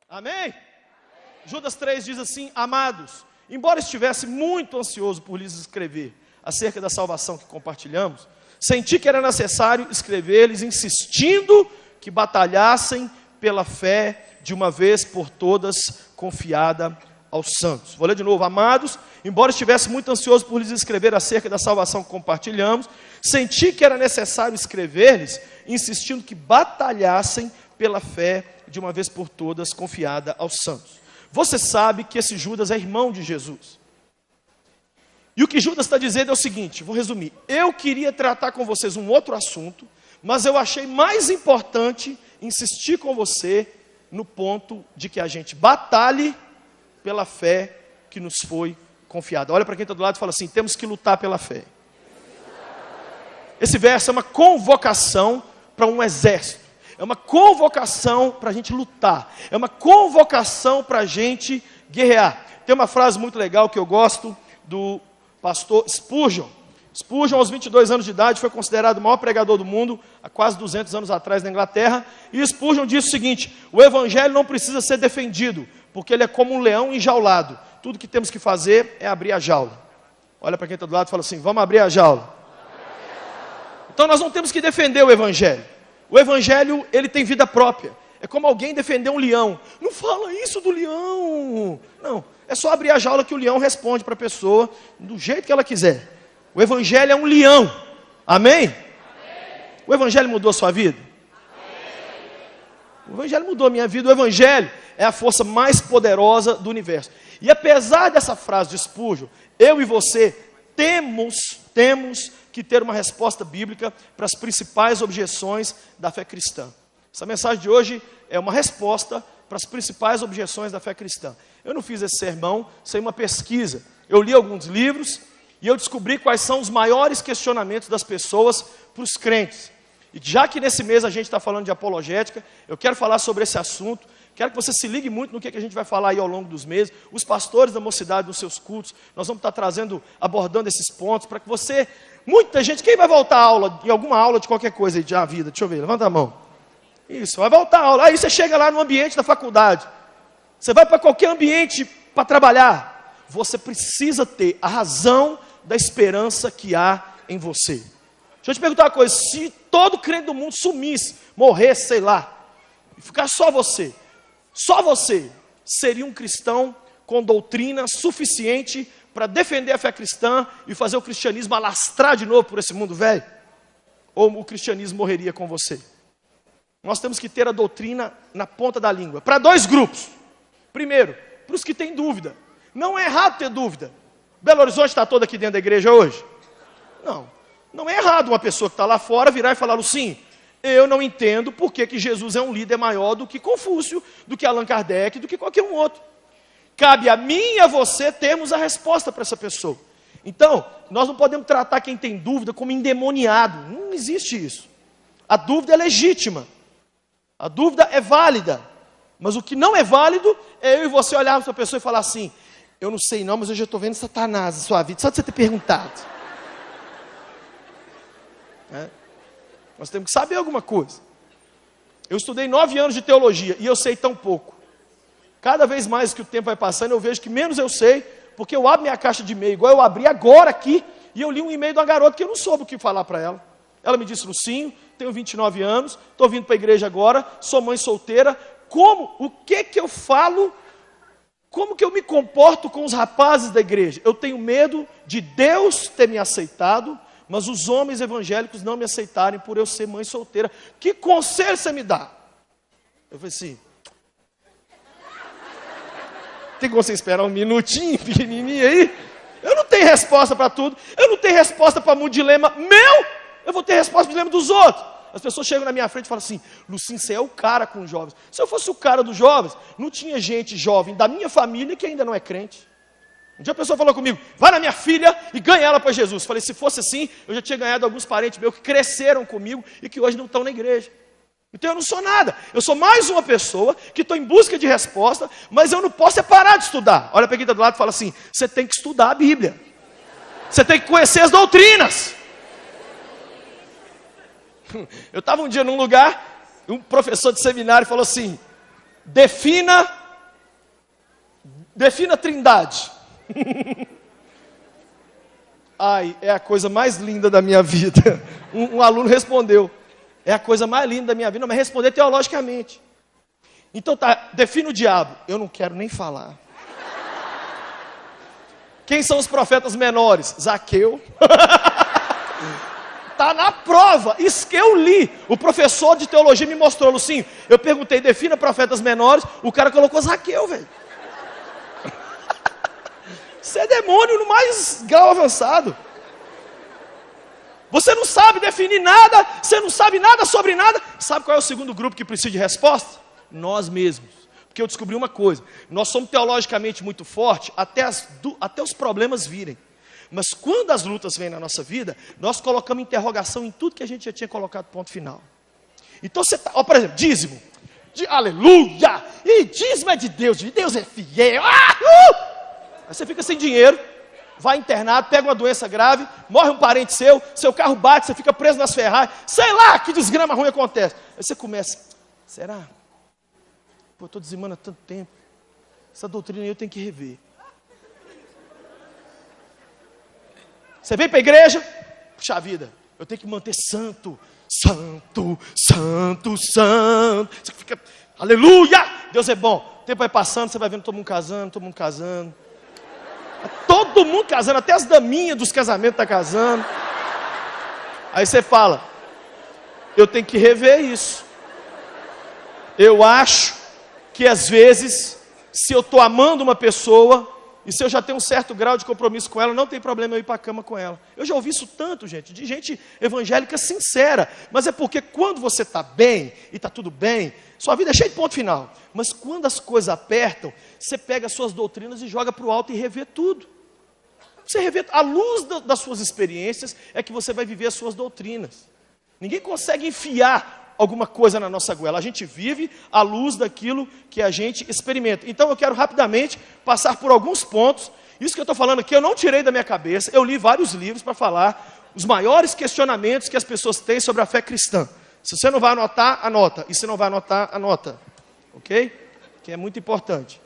Amém? Judas 3 diz assim: amados, embora estivesse muito ansioso por lhes escrever acerca da salvação que compartilhamos, senti que era necessário escrever-lhes insistindo que batalhassem pela fé de uma vez por todas confiada aos santos. Vou ler de novo. Amados, embora estivesse muito ansioso por lhes escrever acerca da salvação que compartilhamos, senti que era necessário escrever-lhes insistindo que batalhassem pela fé de uma vez por todas confiada aos santos. Você sabe que esse Judas é irmão de Jesus. E o que Judas está dizendo é o seguinte, vou resumir. Eu queria tratar com vocês um outro assunto, mas eu achei mais importante insistir com você no ponto de que a gente batalhe pela fé que nos foi confiada. Olha para quem está do lado e fala assim: temos que lutar pela fé. Esse verso é uma convocação para um exército. É uma convocação para a gente lutar. É uma convocação para a gente guerrear. Tem uma frase muito legal que eu gosto do pastor Spurgeon. Spurgeon, aos 22 anos de idade, foi considerado o maior pregador do mundo, há quase 200 anos atrás na Inglaterra. E Spurgeon disse o seguinte: o evangelho não precisa ser defendido, porque ele é como um leão enjaulado. Tudo que temos que fazer é abrir a jaula. Olha para quem está do lado e fala assim: vamos abrir a jaula. Então nós não temos que defender o evangelho. O evangelho, ele tem vida própria. É como alguém defender um leão. Não fala isso do leão. Não, é só abrir a jaula que o leão responde para a pessoa do jeito que ela quiser. O evangelho é um leão. Amém? Amém. O evangelho mudou a sua vida? Amém. O evangelho mudou a minha vida. O evangelho é a força mais poderosa do universo. E apesar dessa frase de Spurgeon, eu e você temos que ter uma resposta bíblica para as principais objeções da fé cristã. Essa mensagem de hoje é uma resposta para as principais objeções da fé cristã. Eu não fiz esse sermão sem uma pesquisa. Eu li alguns livros e eu descobri quais são os maiores questionamentos das pessoas para os crentes. E já que nesse mês a gente está falando de apologética, eu quero falar sobre esse assunto. Quero que você se ligue muito no que a gente vai falar aí ao longo dos meses. Os pastores da mocidade nos seus cultos, nós vamos estar abordando esses pontos, para que você, muita gente, quem vai voltar à aula, em alguma aula de qualquer coisa aí da vida? Deixa eu ver, levanta a mão. Isso, vai voltar à aula. Aí você chega lá no ambiente da faculdade, você vai para qualquer ambiente para trabalhar, você precisa ter a razão da esperança que há em você. Deixa eu te perguntar uma coisa: se todo crente do mundo sumisse, morresse, sei lá, e ficar só você seria um cristão com doutrina suficiente para defender a fé cristã e fazer o cristianismo alastrar de novo por esse mundo velho? Ou o cristianismo morreria com você? Nós temos que ter a doutrina na ponta da língua. Para dois grupos. Primeiro, para os que têm dúvida. Não é errado ter dúvida. Belo Horizonte está todo aqui dentro da igreja hoje? Não é errado uma pessoa que está lá fora virar e falar: Lucinho, eu não entendo por que Jesus é um líder maior do que Confúcio, do que Allan Kardec, do que qualquer um outro. Cabe a mim e a você termos a resposta para essa pessoa. Então, nós não podemos tratar quem tem dúvida como endemoniado. Não existe isso. A dúvida é legítima. A dúvida é válida. Mas o que não é válido é eu e você olhar para essa pessoa e falar assim: eu não sei não, mas eu já estou vendo Satanás na sua vida, só de você ter perguntado. Nós temos que saber alguma coisa. Eu estudei 9 anos de teologia e eu sei tão pouco. Cada vez mais que o tempo vai passando, eu vejo que menos eu sei, porque eu abro minha caixa de e-mail, igual eu abri agora aqui, e eu li um e-mail de uma garota que eu não soube o que falar para ela. Ela me disse: Lucinho, tenho 29 anos, estou vindo para a igreja agora, sou mãe solteira, o que eu falo, como que eu me comporto com os rapazes da igreja? Eu tenho medo de Deus ter me aceitado, mas os homens evangélicos não me aceitarem por eu ser mãe solteira. Que conselho você me dá? Eu falei assim: tem como você esperar um minutinho, pequenininho aí? Eu não tenho resposta para tudo. Eu não tenho resposta para um dilema meu. Eu vou ter resposta para o dilema dos outros. As pessoas chegam na minha frente e falam assim: Lucinho, você é o cara com os jovens. Se eu fosse o cara dos jovens, não tinha gente jovem da minha família que ainda não é crente. Um dia a pessoa falou comigo: vai na minha filha e ganha ela para Jesus. Falei: se fosse assim, eu já tinha ganhado alguns parentes meus que cresceram comigo e que hoje não estão na igreja. Então eu não sou nada. Eu sou mais uma pessoa que estou em busca de resposta, mas eu não posso parar de estudar. Olha para quem está do lado e fala assim: você tem que estudar a Bíblia. Você tem que conhecer as doutrinas. Eu estava um dia num lugar, um professor de seminário falou assim: defina Defina a Trindade. Ai, é a coisa mais linda da minha vida. Um aluno respondeu, é a coisa mais linda da minha vida, mas responder teologicamente. Então tá, define o diabo. Eu não quero nem falar. Quem são os profetas menores? Zaqueu. Tá na prova, isso que eu li. O professor de teologia me mostrou, Lucinho. Eu perguntei, defina profetas menores. O cara colocou Zaqueu, velho. Isso é demônio no mais grau avançado. Você não sabe definir nada, você não sabe nada sobre nada. Sabe qual é o segundo grupo que precisa de resposta? Nós mesmos. Porque eu descobri uma coisa, nós somos teologicamente muito fortes até os problemas virem. Mas quando as lutas vêm na nossa vida, nós colocamos interrogação em tudo que a gente já tinha colocado ponto final. Então você está, por exemplo, dízimo. Aleluia! E dízimo é de Deus é fiel. Aí você fica sem dinheiro, vai internado, pega uma doença grave, morre um parente seu carro bate, você fica preso nas ferragens, sei lá que desgrama ruim acontece. Aí você começa, será? Pô, eu estou dizimando há tanto tempo, essa doutrina eu tenho que rever. Você vem para a igreja, puxa vida, eu tenho que manter santo, santo, santo, santo. Você fica, aleluia, Deus é bom. O tempo vai passando, você vai vendo todo mundo casando. Todo mundo casando, até as daminhas dos casamentos estão casando. Aí você fala, eu tenho que rever isso. Eu acho que às vezes, se eu estou amando uma pessoa, e se eu já tenho um certo grau de compromisso com ela, não tem problema eu ir para a cama com ela. Eu já ouvi isso tanto, gente, de gente evangélica sincera. Mas é porque quando você está bem, e está tudo bem, sua vida é cheia de ponto final. Mas quando as coisas apertam, você pega as suas doutrinas e joga para o alto e revê tudo. Você revê, à luz das suas experiências, é que você vai viver as suas doutrinas. Ninguém consegue enfiar alguma coisa na nossa goela. A gente vive à luz daquilo que a gente experimenta. Então eu quero rapidamente passar por alguns pontos. Isso que eu estou falando aqui eu não tirei da minha cabeça. Eu li vários livros para falar os maiores questionamentos que as pessoas têm sobre a fé cristã. Se você não vai anotar, anota. E se não vai anotar, anota. Ok? Que é muito importante.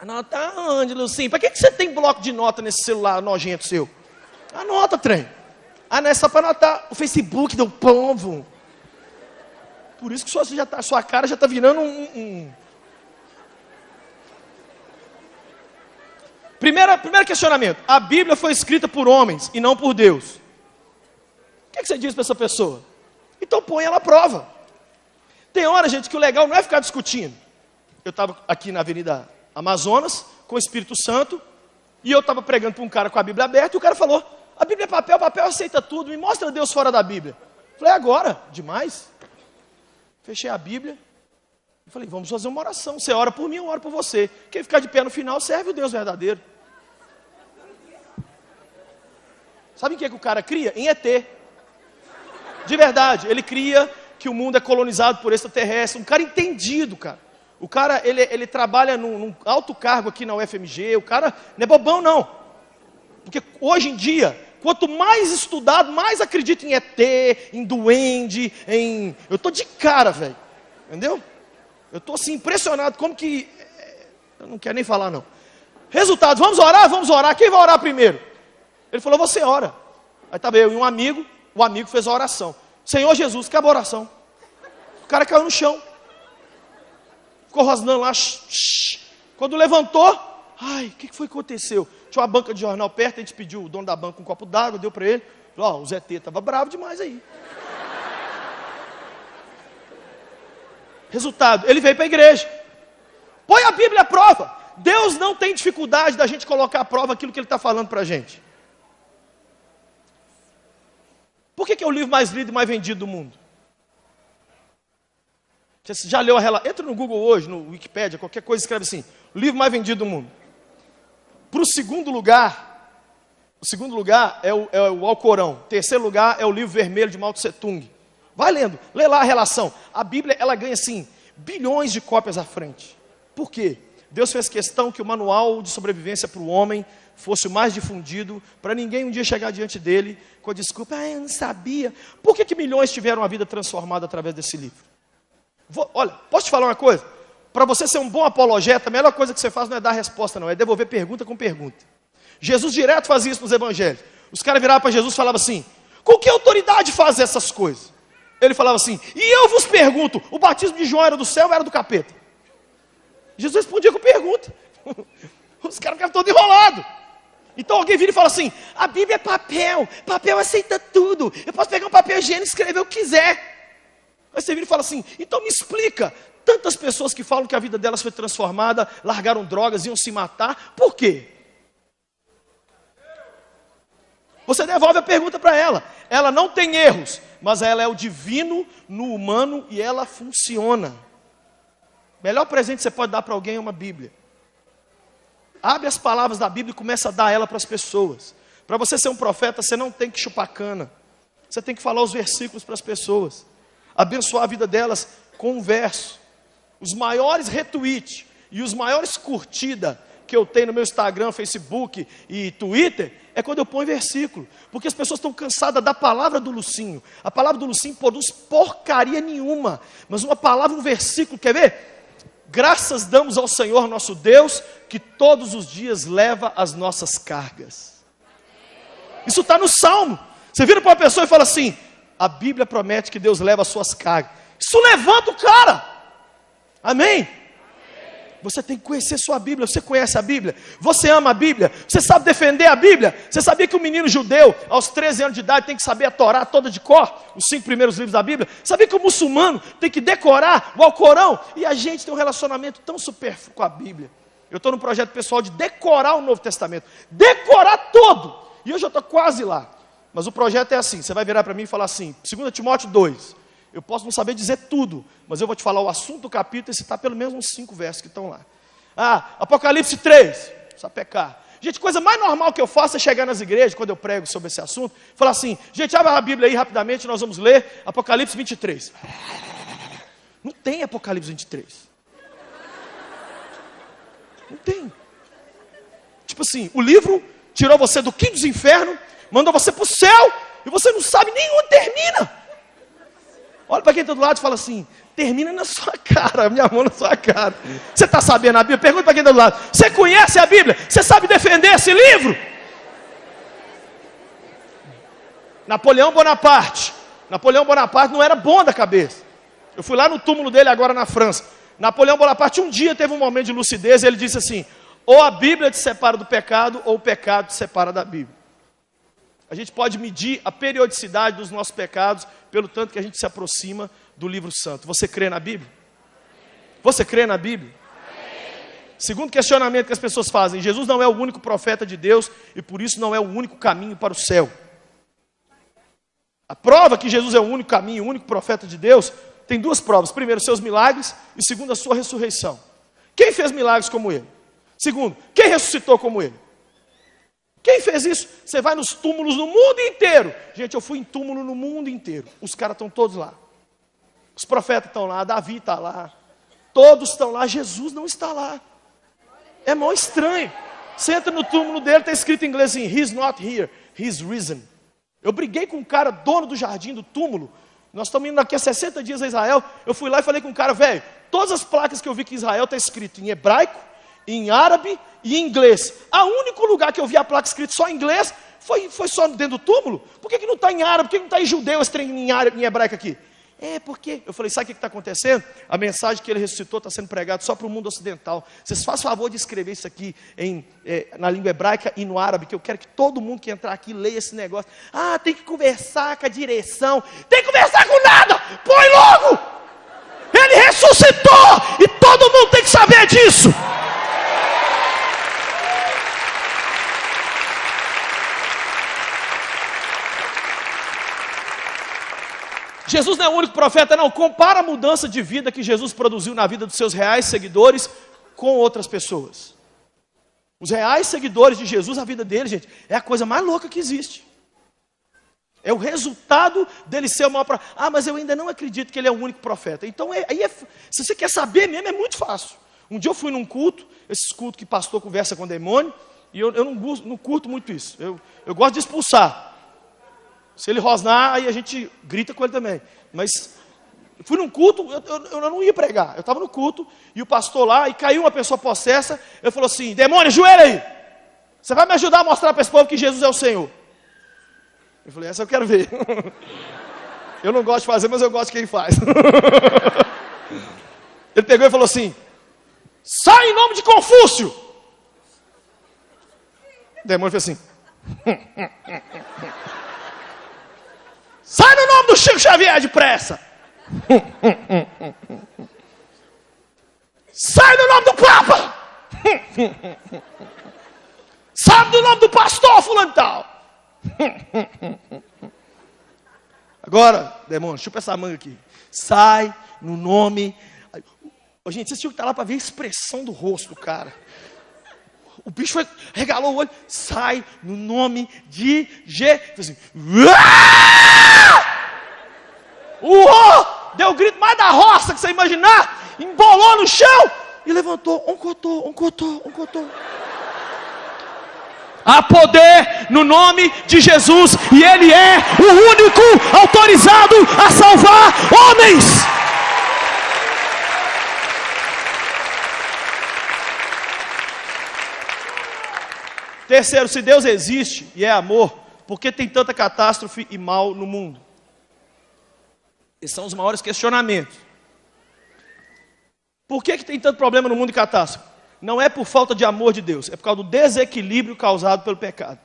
Anotar onde, Lucinho? Para que você tem bloco de nota nesse celular nojento seu? Anota, trem. Ah, não é só para anotar o Facebook do povo. Por isso que sua cara já está virando Primeiro questionamento. A Bíblia foi escrita por homens e não por Deus. O que você diz para essa pessoa? Então põe ela à prova. Tem hora, gente, que o legal não é ficar discutindo. Eu estava aqui na Avenida Amazonas, com o Espírito Santo, e eu estava pregando para um cara com a Bíblia aberta, e o cara falou, a Bíblia é papel, papel aceita tudo, me mostra Deus fora da Bíblia. Falei, agora? Demais. Fechei a Bíblia, e falei, vamos fazer uma oração, você ora por mim, eu oro por você. Quem ficar de pé no final, serve o Deus verdadeiro. Sabe em que o cara cria? Em ET. De verdade, ele cria que o mundo é colonizado por extraterrestre, um cara entendido, cara. O cara, ele trabalha num alto cargo aqui na UFMG, o cara não é bobão não. Porque hoje em dia, quanto mais estudado, mais acredita em ET, em duende, eu tô de cara, velho. Entendeu? Eu tô assim, impressionado, como que... Eu não quero nem falar não. Resultados, vamos orar? Vamos orar. Quem vai orar primeiro? Ele falou, você ora. Aí estava eu e um amigo, o amigo fez a oração. Senhor Jesus, acabou a oração. O cara caiu no chão. Ficou rosnando lá. Quando levantou, ai, o que foi que aconteceu? Tinha uma banca de jornal perto, a gente pediu o dono da banca um copo d'água, deu para ele. Falou, o Zé T estava bravo demais aí. Resultado, ele veio para a igreja. Põe a Bíblia à prova. Deus não tem dificuldade da gente colocar à prova aquilo que Ele está falando para a gente. Por que é o livro mais lido e mais vendido do mundo? Você já leu a relação? Entra no Google hoje, no Wikipedia, qualquer coisa, escreve assim, o livro mais vendido do mundo. Para o segundo lugar é o Alcorão. Terceiro lugar é o livro vermelho de Mao Tse Tung. Vai lendo, lê lá a relação. A Bíblia, ela ganha assim, bilhões de cópias à frente. Por quê? Deus fez questão que o manual de sobrevivência para o homem fosse o mais difundido, para ninguém um dia chegar diante dele com a desculpa, eu não sabia. Por que milhões tiveram a vida transformada através desse livro? Olha, posso te falar uma coisa? Para você ser um bom apologeta, a melhor coisa que você faz não é dar resposta, não, é devolver pergunta com pergunta. Jesus direto fazia isso nos evangelhos. Os caras viravam para Jesus e falavam assim: com que autoridade faz essas coisas? Ele falava assim: e eu vos pergunto, o batismo de João era do céu ou era do capeta? Jesus respondia com pergunta. Os caras ficavam todos enrolados. Então alguém vira e fala assim: a Bíblia é papel, papel aceita tudo, eu posso pegar um papel higiênico e escrever o que quiser. Aí você vira e fala assim: então me explica, tantas pessoas que falam que a vida delas foi transformada, largaram drogas, iam se matar, por quê? Você devolve a pergunta para ela. Ela não tem erros, mas ela é o divino no humano e ela funciona. O melhor presente que você pode dar para alguém é uma Bíblia. Abre as palavras da Bíblia e começa a dar ela para as pessoas. Para você ser um profeta, você não tem que chupar cana. Você tem que falar os versículos para as pessoas. Abençoar a vida delas com um verso. Os maiores retweets e os maiores curtidas que eu tenho no meu Instagram, Facebook e Twitter, é quando eu ponho versículo. Porque as pessoas estão cansadas da palavra do Lucinho. A palavra do Lucinho produz porcaria nenhuma. Mas uma palavra, um versículo, quer ver? Graças damos ao Senhor nosso Deus, que todos os dias leva as nossas cargas. Isso está no Salmo. Você vira para uma pessoa e fala assim: a Bíblia promete que Deus leva as suas cargas. Isso levanta o cara. Amém? Você tem que conhecer sua Bíblia. Você conhece a Bíblia? Você ama a Bíblia? Você sabe defender a Bíblia? Você sabia que um menino judeu, aos 13 anos de idade, tem que saber a Torá toda de cor? Os 5 primeiros livros da Bíblia? Sabia que o muçulmano tem que decorar o Alcorão? E a gente tem um relacionamento tão supérfluo com a Bíblia. Eu estou no projeto pessoal de decorar o Novo Testamento. Decorar todo! E hoje eu estou quase lá. Mas o projeto é assim: você vai virar para mim e falar assim, 2 Timóteo 2. Eu posso não saber dizer tudo, mas eu vou te falar o assunto do capítulo e citar pelo menos uns 5 versos que estão lá. Apocalipse 3, só pecar. Gente, coisa mais normal que eu faço é chegar nas igrejas, quando eu prego sobre esse assunto, falar assim: gente, abre a Bíblia aí rapidamente, nós vamos ler Apocalipse 23. Não tem Apocalipse 23. Não tem. Tipo assim, o livro tirou você do quinto dos infernos, mandou você para o céu, e você não sabe nem onde termina. Olha para quem está do lado e fala assim: termina na sua cara, minha mão na sua cara. Você está sabendo a Bíblia? Pergunta para quem está do lado: você conhece a Bíblia? Você sabe defender esse livro? Napoleão Bonaparte não era bom da cabeça. Eu fui lá no túmulo dele agora na França. Napoleão Bonaparte um dia teve um momento de lucidez e ele disse assim: ou a Bíblia te separa do pecado, ou o pecado te separa da Bíblia. A gente pode medir a periodicidade dos nossos pecados pelo tanto que a gente se aproxima do livro santo. Você crê na Bíblia? Você crê na Bíblia? Segundo questionamento que as pessoas fazem: Jesus não é o único profeta de Deus e por isso não é o único caminho para o céu. A prova que Jesus é o único caminho, o único profeta de Deus, tem 2 provas. Primeiro, seus milagres, e segundo, a sua ressurreição. Quem fez milagres como ele? Segundo, quem ressuscitou como ele? Quem fez isso? Você vai nos túmulos no mundo inteiro. Gente, eu fui em túmulo no mundo inteiro. Os caras estão todos lá. Os profetas estão lá, Davi está lá. Todos estão lá, Jesus não está lá. É mó estranho. Você entra no túmulo dele, está escrito em inglês assim: He's not here, he's risen. Eu briguei com um cara, dono do jardim do túmulo. Nós estamos indo daqui a 60 dias a Israel. Eu fui lá e falei com o cara: velho, todas as placas que eu vi que em Israel está escrito em hebraico, em árabe e em inglês. O único lugar que eu vi a placa escrita só em inglês foi só dentro do túmulo. Por que não está em árabe? Por que não está em judeu esse trem em árabe, em hebraico aqui? Porque eu falei: sabe o que está acontecendo? A mensagem que ele ressuscitou está sendo pregada só para o mundo ocidental. Vocês fazem favor de escrever isso aqui na língua hebraica e no árabe, que eu quero que todo mundo que entrar aqui leia esse negócio. Tem que conversar com a direção. Tem que conversar com nada! Põe logo! Ele ressuscitou e todo mundo tem que saber disso. Jesus não é o único profeta, não. Compara a mudança de vida que Jesus produziu na vida dos seus reais seguidores com outras pessoas. Os reais seguidores de Jesus, a vida deles, gente, é a coisa mais louca que existe. É o resultado dele ser o maior profeta. Mas eu ainda não acredito que ele é o único profeta. Então, se você quer saber mesmo, é muito fácil. Um dia eu fui num culto, esses cultos que pastor conversa com o demônio, e eu não curto muito isso. Eu gosto de expulsar. Se ele rosnar, aí a gente grita com ele também. Mas Fui num culto, eu não ia pregar. Eu estava no culto, e o pastor lá, e caiu uma pessoa possessa. Ele falou assim: demônio, ajoelha aí. Você vai me ajudar a mostrar para esse povo que Jesus é o Senhor. Eu falei: essa eu quero ver. Eu não gosto de fazer, mas eu gosto de quem faz. Ele pegou e falou assim: sai em nome de Confúcio. O demônio fez assim: sai no nome do Chico Xavier depressa. Sai no nome do Papa. Sai no nome do pastor fulano e tal. Agora, demônio, chupa essa manga aqui. Sai no nome. Ô, gente, vocês tinham que estar lá para ver a expressão do rosto do cara. O bicho regalou o olho. Sai no nome de Jesus. Uou! Deu o grito mais da roça que você imaginar. Embolou no chão. E levantou. Oncotô. Há poder no nome de Jesus. E Ele é o único autorizado a salvar homens. Terceiro, se Deus existe e é amor, por que tem tanta catástrofe e mal no mundo? Esses são os maiores questionamentos. Por que tem tanto problema no mundo e catástrofe? Não é por falta de amor de Deus, é por causa do desequilíbrio causado pelo pecado.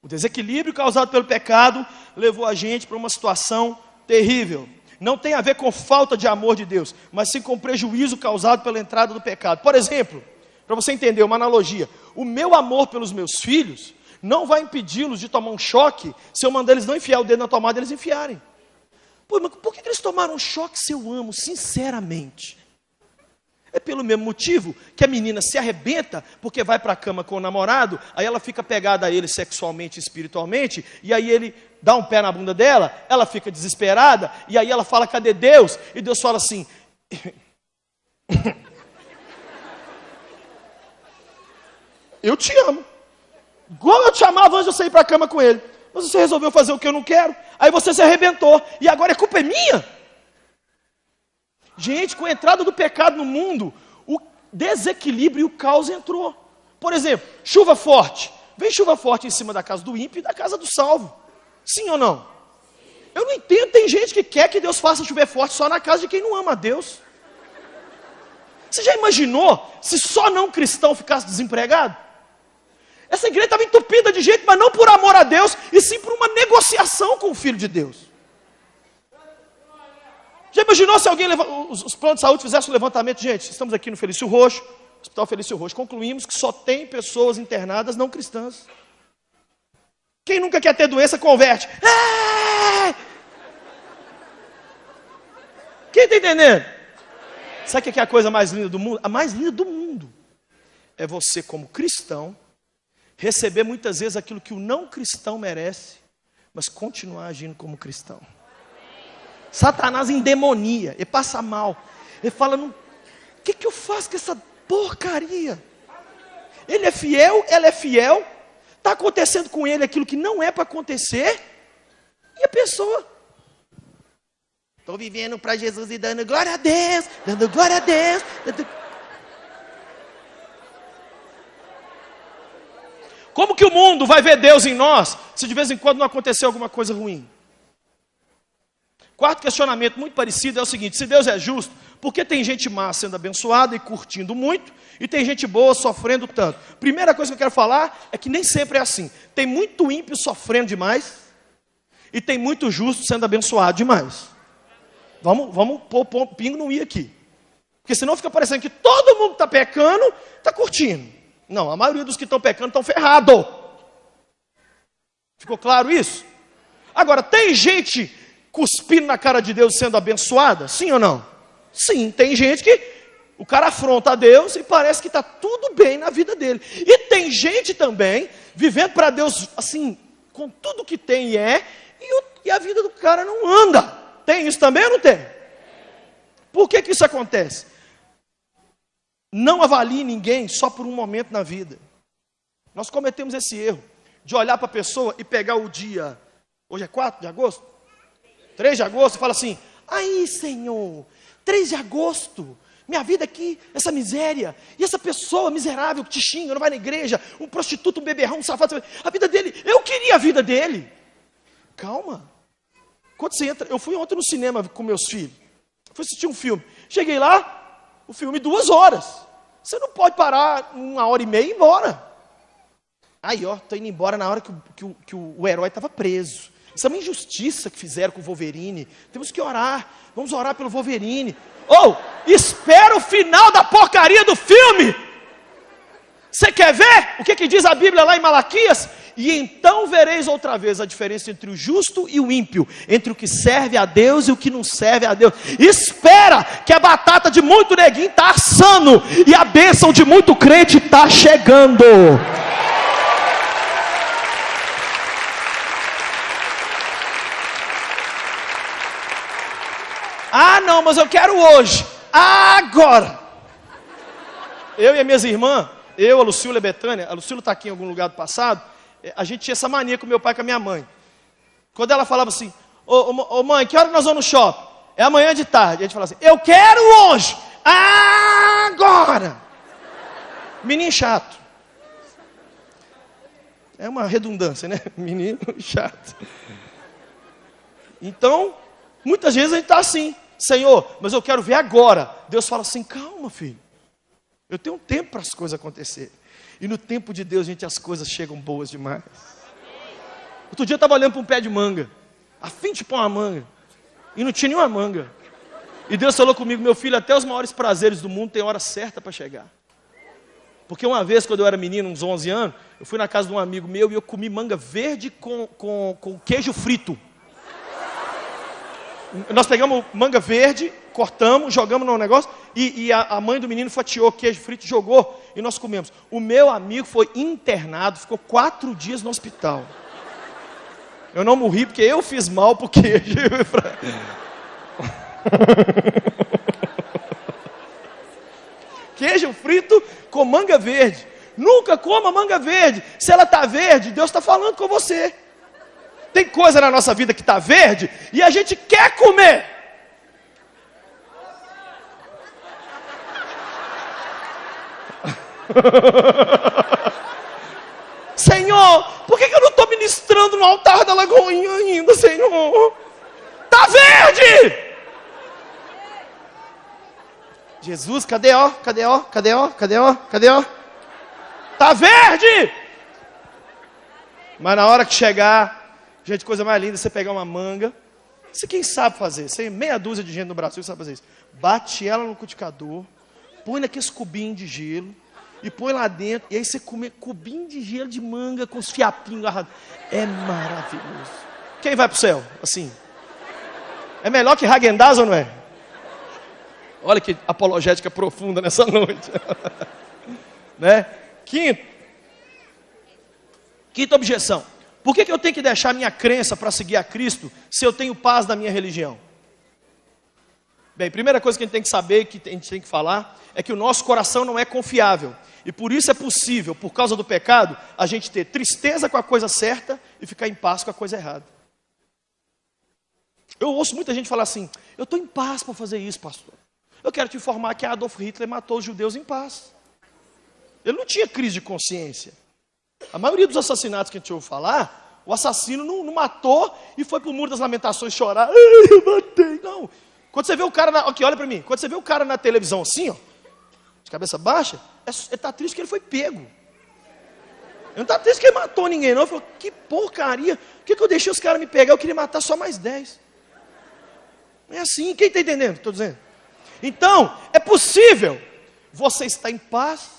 O desequilíbrio causado pelo pecado levou a gente para uma situação terrível. Não tem a ver com falta de amor de Deus, mas sim com prejuízo causado pela entrada do pecado. Por exemplo, para você entender uma analogia, o meu amor pelos meus filhos não vai impedi-los de tomar um choque se eu mandar eles não enfiar o dedo na tomada e eles enfiarem. Pô, mas por que eles tomaram um choque se eu amo, sinceramente? É pelo mesmo motivo que a menina se arrebenta porque vai para a cama com o namorado, aí ela fica pegada a ele sexualmente e espiritualmente, e aí ele dá um pé na bunda dela, ela fica desesperada, e aí ela fala: cadê Deus? E Deus fala assim: eu te amo. Igual eu te amava antes de eu sair para a cama com ele. Mas você resolveu fazer o que eu não quero. Aí você se arrebentou. E agora a culpa é minha. Gente, com a entrada do pecado no mundo, o desequilíbrio e o caos entrou. Por exemplo, chuva forte. Vem chuva forte em cima da casa do ímpio e da casa do salvo. Sim ou não? Eu não entendo, tem gente que quer que Deus faça chover forte só na casa de quem não ama a Deus. Você já imaginou se só não cristão ficasse desempregado? Essa igreja estava entupida de gente, mas não por amor a Deus, e sim por uma negociação com o Filho de Deus. Já imaginou se alguém, os planos de saúde fizessem um levantamento? Gente, estamos aqui no Felício Roxo, Hospital Felício Roxo, concluímos que só tem pessoas internadas não cristãs. Quem nunca quer ter doença, converte. Quem está entendendo? Sabe o que é a coisa mais linda do mundo? A mais linda do mundo é você, como cristão, receber muitas vezes aquilo que o não cristão merece, mas continuar agindo como cristão. Satanás endemonia, ele passa mal, ele fala: o que eu faço com essa porcaria? Ele é fiel, ela é fiel, está acontecendo com ele aquilo que não é para acontecer, e a pessoa: estou vivendo para Jesus e dando glória a Deus, dando glória a Deus. Como que o mundo vai ver Deus em nós, se de vez em quando não acontecer alguma coisa ruim? Quarto questionamento muito parecido é o seguinte: se Deus é justo, por que tem gente má sendo abençoada e curtindo muito, e tem gente boa sofrendo tanto? Primeira coisa que eu quero falar é que nem sempre é assim. Tem muito ímpio sofrendo demais, e tem muito justo sendo abençoado demais. Vamos pôr pingo no i aqui. Porque senão fica parecendo que todo mundo está pecando, está curtindo. Não, a maioria dos que estão pecando estão ferrados. Ficou claro isso? Agora, tem gente cuspindo na cara de Deus sendo abençoada? Sim ou não? Sim, tem gente que o cara afronta a Deus e parece que está tudo bem na vida dele. E tem gente também vivendo para Deus assim, com tudo que tem e é, e a vida do cara não anda. Tem isso também ou não tem? Por que isso acontece? Não avalie ninguém só por um momento na vida. Nós cometemos esse erro de olhar para a pessoa e pegar o dia, hoje é 4 de agosto? 3 de agosto, fala assim, aí Senhor, 3 de agosto, minha vida aqui, essa miséria, e essa pessoa miserável que te xinga, não vai na igreja, um prostituto, um beberrão, um safado, a vida dele, eu queria a vida dele. Calma. Quando você entra, eu fui ontem no cinema com meus filhos, fui assistir um filme, cheguei lá, o filme 2 horas, você não pode parar 1h30 e ir embora. Aí ó, tô indo embora na hora que o herói estava preso. Isso é uma injustiça que fizeram com o Wolverine. Temos que orar. Vamos orar pelo Wolverine. Espera o final da porcaria do filme. Você quer ver o que diz a Bíblia lá em Malaquias? E então vereis outra vez a diferença entre o justo e o ímpio, entre o que serve a Deus e o que não serve a Deus. Espera, que a batata de muito neguinho está assando e a bênção de muito crente está chegando. Ah, não, mas eu quero hoje, agora. Eu e as minhas irmãs, a Lucília e a Betânia, a Lucília está aqui em algum lugar do passado, a gente tinha essa mania com meu pai e com a minha mãe. Quando ela falava assim, ô mãe, que hora nós vamos no shopping? É amanhã de tarde. A gente falava assim, eu quero hoje, agora. Menino chato. É uma redundância, né? Menino chato. Então, muitas vezes a gente está assim, Senhor, mas eu quero ver agora. Deus fala assim, calma filho, eu tenho um tempo para as coisas acontecerem. E no tempo de Deus, gente, as coisas chegam boas demais. Outro dia eu estava olhando para um pé de manga, a fim de pôr uma manga, e não tinha nenhuma manga. E Deus falou comigo, meu filho, até os maiores prazeres do mundo tem hora certa para chegar. Porque uma vez, quando eu era menino, uns 11 anos, eu fui na casa de um amigo meu e eu comi manga verde com queijo frito. Nós pegamos manga verde, cortamos, jogamos no negócio, e a mãe do menino fatiou queijo frito, jogou, e nós comemos. O meu amigo foi internado, ficou 4 dias no hospital. Eu não morri porque eu fiz mal pro queijo. Queijo frito com manga verde. Nunca coma manga verde. Se ela está verde, Deus está falando com você. Tem coisa na nossa vida que está verde e a gente quer comer. Senhor, por que eu não estou ministrando no altar da Lagoinha ainda, Senhor? Está verde! Jesus, cadê ó? Cadê ó? Cadê ó? Cadê ó? Cadê ó? Está verde! Mas na hora que chegar, gente, coisa mais linda, você pegar uma manga. Isso quem sabe fazer? Você meia dúzia de gente no Brasil sabe fazer isso. Bate ela no liquidificador, põe naqueles cubinhos de gelo e põe lá dentro. E aí você come cubinho de gelo de manga com os fiapinhos agarrados. É maravilhoso. Quem vai para o céu? Assim. É melhor que Häagen-Dazs ou não é? Olha que apologética profunda nessa noite. Né? Quinta objeção. Por que eu tenho que deixar minha crença para seguir a Cristo se eu tenho paz na minha religião? Bem, primeira coisa que a gente tem que saber, que a gente tem que falar, é que o nosso coração não é confiável. E por isso é possível, por causa do pecado, a gente ter tristeza com a coisa certa e ficar em paz com a coisa errada. Eu ouço muita gente falar assim, eu estou em paz para fazer isso, pastor. Eu quero te informar que Adolf Hitler matou os judeus em paz. Ele não tinha crise de consciência. A maioria dos assassinatos que a gente ouve falar, o assassino não matou e foi para o Muro das Lamentações chorar. Ai, eu matei. Não. Quando você vê o cara, aqui, olha para mim. Quando você vê o cara na televisão assim, ó, de cabeça baixa, ele está triste que ele foi pego. Ele não está triste que ele matou ninguém, não. Ele falou, que porcaria. Por que eu deixei os caras me pegar? Eu queria matar só mais 10. É assim, quem está entendendo? Estou dizendo. Então, é possível você estar em paz.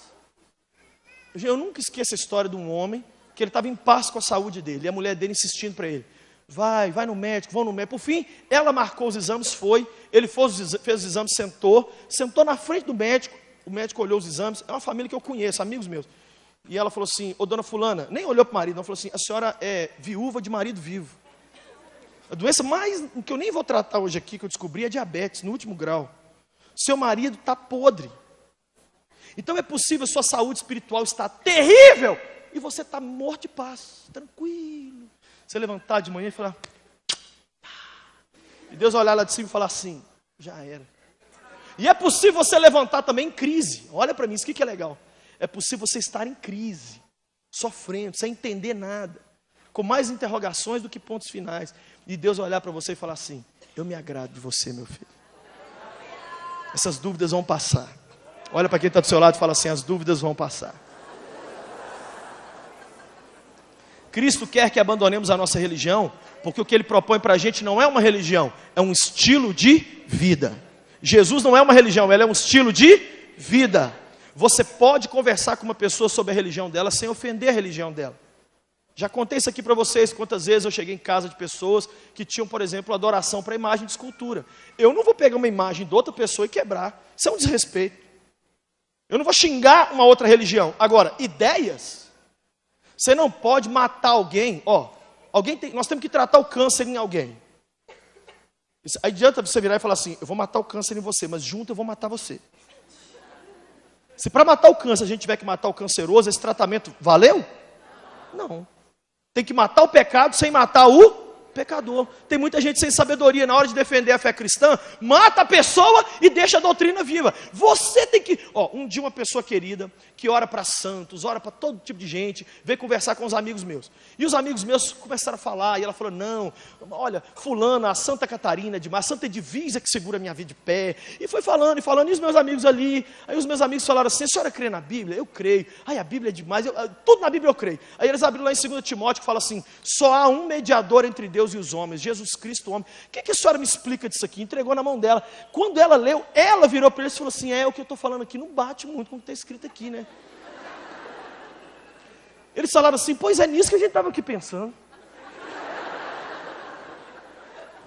Eu nunca esqueço a história de um homem que ele estava em paz com a saúde dele, e a mulher dele insistindo para ele, vai no médico, vão no médico. Por fim, ela marcou os exames, ele fez os exames, sentou na frente do médico, o médico olhou os exames, é uma família que eu conheço, amigos meus, e ela falou assim, ô dona fulana, nem olhou para o marido, ela falou assim, a senhora é viúva de marido vivo. A doença mais, que eu nem vou tratar hoje aqui, que eu descobri, é diabetes, no último grau. Seu marido está podre. Então é possível sua saúde espiritual estar terrível e você está morto de paz, tranquilo. Você levantar de manhã e falar, E Deus olhar lá de cima e falar assim, já era. E é possível você levantar também em crise. Olha para mim, isso aqui que é legal. É possível você estar em crise, sofrendo, sem entender nada, com mais interrogações do que pontos finais. E Deus olhar para você e falar assim, eu me agrado de você, meu filho. Essas dúvidas vão passar. Olha para quem está do seu lado e fala assim, as dúvidas vão passar. Cristo quer que abandonemos a nossa religião, porque o que Ele propõe para a gente não é uma religião, é um estilo de vida. Jesus não é uma religião, Ele é um estilo de vida. Você pode conversar com uma pessoa sobre a religião dela sem ofender a religião dela. Já contei isso aqui para vocês, quantas vezes eu cheguei em casa de pessoas que tinham, por exemplo, adoração para imagem de escultura. Eu não vou pegar uma imagem de outra pessoa e quebrar. Isso é um desrespeito. Eu não vou xingar uma outra religião. Agora, ideias, você não pode matar alguém. Nós temos que tratar o câncer em alguém. Aí adianta você virar e falar assim, eu vou matar o câncer em você, mas junto eu vou matar você. Se para matar o câncer a gente tiver que matar o canceroso, esse tratamento valeu? Não. Tem que matar o pecado sem matar o pecador. Tem muita gente sem sabedoria na hora de defender a fé cristã, mata a pessoa e deixa a doutrina viva. Você tem que... um dia uma pessoa querida, que ora para santos, ora para todo tipo de gente, veio conversar com os amigos meus. E os amigos meus começaram a falar, e ela falou, não, olha, fulana, a Santa Catarina é demais, Santa Edvisa que segura a minha vida de pé. E foi falando, e os meus amigos ali, aí os meus amigos falaram assim, a senhora crê na Bíblia? Eu creio. Ai, a Bíblia é demais, tudo na Bíblia eu creio. Aí eles abriram lá em 2 Timóteo, que fala assim, só há um mediador entre Deus e os homens, Jesus Cristo, o homem. O que a senhora me explica disso aqui? Entregou na mão dela. Quando ela leu, ela virou para eles e falou assim, o que eu estou falando aqui não bate muito com o que está escrito aqui, né? Eles falaram assim, pois é nisso que a gente estava aqui pensando.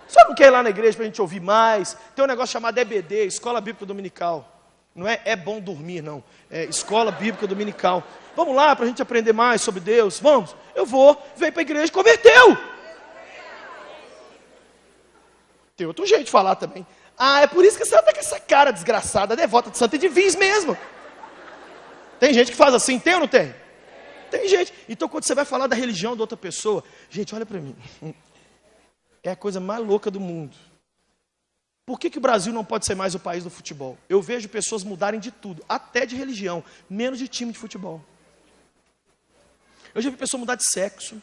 Só não quer ir lá na igreja para a gente ouvir mais? Tem um negócio chamado EBD, Escola Bíblica Dominical. Não é bom dormir, não. É Escola Bíblica Dominical. Vamos lá para a gente aprender mais sobre Deus? Vamos? Eu vou. Veio para a igreja e converteu. Tem outro jeito de falar também. É por isso que você está com essa cara desgraçada, devota de Santa Edvisa mesmo. Tem gente que faz assim, tem ou não tem? Tem gente. Então quando você vai falar da religião de outra pessoa, gente, olha para mim. É a coisa mais louca do mundo. Por que o Brasil não pode ser mais o país do futebol? Eu vejo pessoas mudarem de tudo, até de religião, menos de time de futebol. Eu já vi pessoa mudar de sexo,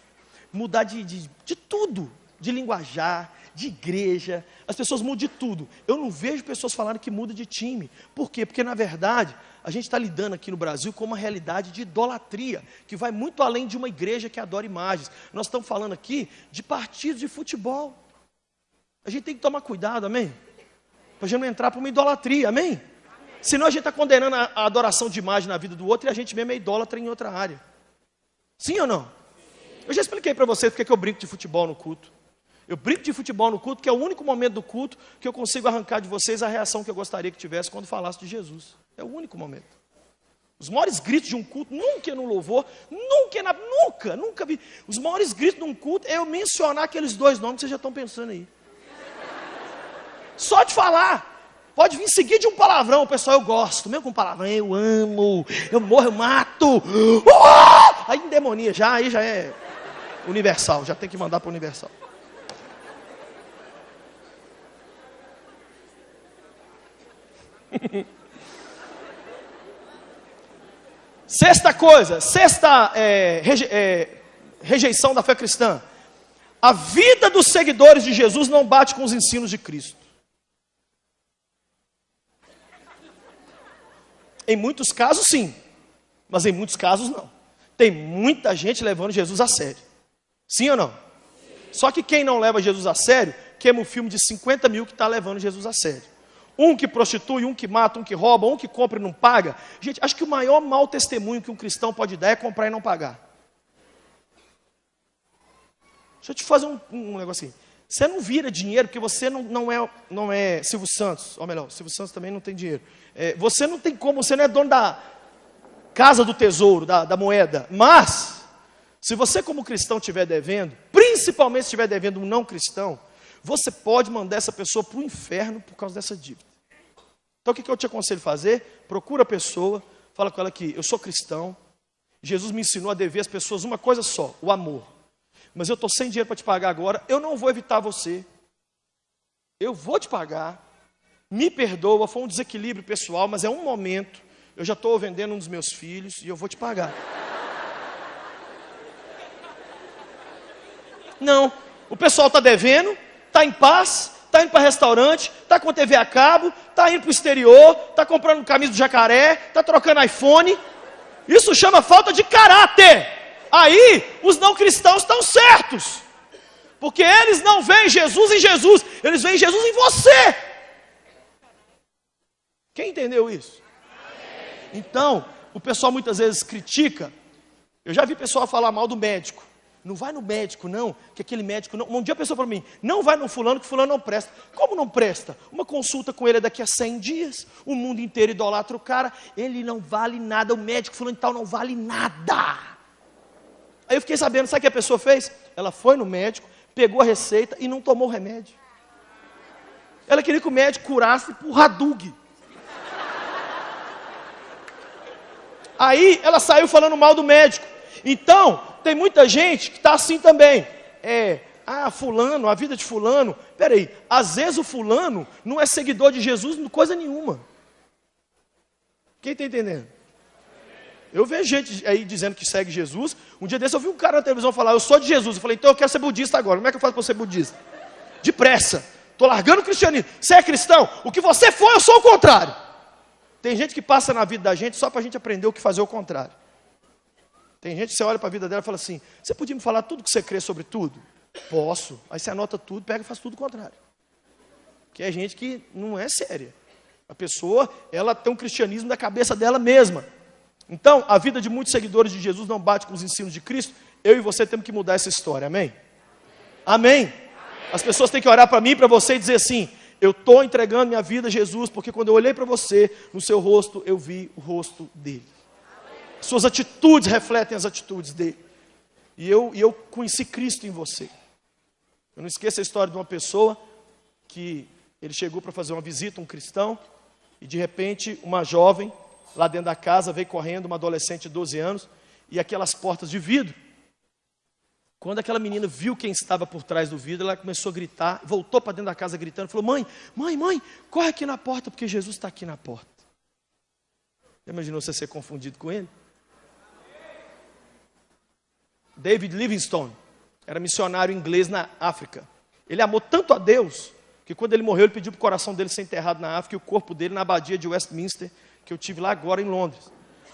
mudar de tudo, de linguajar, de igreja, as pessoas mudam de tudo. Eu não vejo pessoas falando que muda de time. Por quê? Porque na verdade, a gente está lidando aqui no Brasil com uma realidade de idolatria, que vai muito além de uma igreja que adora imagens. Nós estamos falando aqui de partidos de futebol. A gente tem que tomar cuidado, amém? Para a gente não entrar para uma idolatria, amém? Senão a gente está condenando a adoração de imagem na vida do outro e a gente mesmo é idólatra em outra área. Sim ou não? Eu já expliquei para vocês porque eu brinco de futebol no culto. Eu brinco de futebol no culto, que é o único momento do culto que eu consigo arrancar de vocês a reação que eu gostaria que tivesse quando falasse de Jesus. É o único momento. Os maiores gritos de um culto, nunca é no louvor, nunca vi. Os maiores gritos de um culto é eu mencionar aqueles 2 nomes que vocês já estão pensando aí. Só de falar. Pode vir seguir de um palavrão, pessoal, eu gosto, mesmo com palavrão, eu amo, eu morro, eu mato. Aí endemonia, aí já é universal, já tem que mandar para o universal. Sexta coisa, rejeição da fé cristã. A vida dos seguidores de Jesus não bate com os ensinos de Cristo. Em muitos casos sim, mas em muitos casos não. Tem muita gente levando Jesus a sério. Sim ou não? Sim. Só que quem não leva Jesus a sério, queima o filme de 50 mil que está levando Jesus a sério. Um que prostitui, um que mata, um que rouba, um que compra e não paga. Gente, acho que o maior mau testemunho que um cristão pode dar é comprar e não pagar. Deixa eu te fazer um negocinho. Você não vira dinheiro porque você não é Silvio Santos. Ou melhor, Silvio Santos também não tem dinheiro. Você não tem como, você não é dono da casa do tesouro, da moeda. Mas, se você como cristão estiver devendo, principalmente se estiver devendo um não cristão, você pode mandar essa pessoa para o inferno por causa dessa dívida. Então o que eu te aconselho a fazer? Procura a pessoa, fala com ela que eu sou cristão, Jesus me ensinou a dever às pessoas uma coisa só, o amor. Mas eu estou sem dinheiro para te pagar agora, eu não vou evitar você. eu vou te pagar, me perdoa, foi um desequilíbrio pessoal, mas é um momento, eu já estou vendendo um dos meus filhos e eu vou te pagar. Não, o pessoal está devendo, está em paz, está indo para restaurante, está com TV a cabo, está indo para o exterior, está comprando camisa do jacaré, está trocando iPhone. Isso chama falta de caráter. Aí, os não cristãos estão certos. Porque eles não veem Jesus em Jesus, eles veem Jesus em você. Quem entendeu isso? Então, o pessoal muitas vezes critica. Eu já vi pessoal falar mal do médico. Não vai no médico não, que aquele médico não... Um dia a pessoa falou para mim, não vai no fulano, que fulano não presta. Como não presta? Uma consulta com ele é daqui a 100 dias, o mundo inteiro idolatra o cara, ele não vale nada, o médico fulano e tal não vale nada. Aí eu fiquei sabendo, sabe o que a pessoa fez? Ela foi no médico, pegou a receita e não tomou o remédio. Ela queria que o médico curasse por Hadug. Aí ela saiu falando mal do médico. Então, tem muita gente que está assim também. Fulano, a vida de fulano. Peraí, às vezes o fulano não é seguidor de Jesus, coisa nenhuma. Quem está entendendo? Eu vejo gente aí dizendo que segue Jesus. Um dia desse eu vi um cara na televisão falar, eu sou de Jesus. Eu falei, então eu quero ser budista agora. Como é que eu faço para ser budista? Depressa. Estou largando o cristianismo. Você é cristão? O que você for, eu sou o contrário. Tem gente que passa na vida da gente só para a gente aprender o que fazer o contrário. Tem gente que você olha para a vida dela e fala assim, você podia me falar tudo que você crê sobre tudo? Posso. Aí você anota tudo, pega e faz tudo o contrário. Que é gente que não é séria. A pessoa, ela tem um cristianismo da cabeça dela mesma. Então, a vida de muitos seguidores de Jesus não bate com os ensinos de Cristo. Eu e você temos que mudar essa história, amém? Amém? As pessoas têm que olhar para mim e para você e dizer assim, eu estou entregando minha vida a Jesus, porque quando eu olhei para você, no seu rosto, eu vi o rosto dele. Suas atitudes refletem as atitudes dele. E eu conheci Cristo em você. Eu não esqueço a história de uma pessoa que ele chegou para fazer uma visita, um cristão, e de repente uma jovem lá dentro da casa veio correndo, uma adolescente de 12 anos, e aquelas portas de vidro. Quando aquela menina viu quem estava por trás do vidro, ela começou a gritar, voltou para dentro da casa gritando, falou, mãe, corre aqui na porta, porque Jesus está aqui na porta. Já imaginou você ser confundido com ele? David Livingstone era missionário inglês na África. Ele amou tanto a Deus, que quando ele morreu, ele pediu para o coração dele ser enterrado na África, e o corpo dele na abadia de Westminster, que eu tive lá agora em Londres.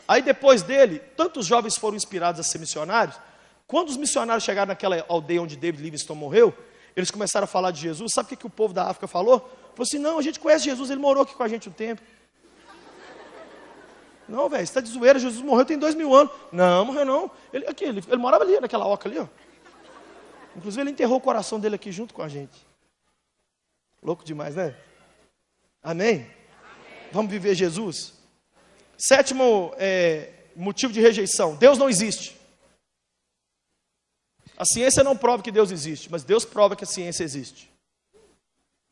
Aí depois dele, tantos jovens foram inspirados a ser missionários. Quando os missionários chegaram naquela aldeia onde David Livingstone morreu, eles começaram a falar de Jesus. Sabe o que o povo da África falou? Falou assim, não, a gente conhece Jesus, ele morou aqui com a gente um tempo. Não, velho, você está de zoeira, Jesus morreu tem 2000 anos. Não, morreu não. Ele morava ali, naquela oca ali, ó. Inclusive ele enterrou o coração dele aqui junto com a gente. Louco demais, né? Amém? Vamos viver Jesus? Sétimo motivo de rejeição. Deus não existe. A ciência não prova que Deus existe, mas Deus prova que a ciência existe.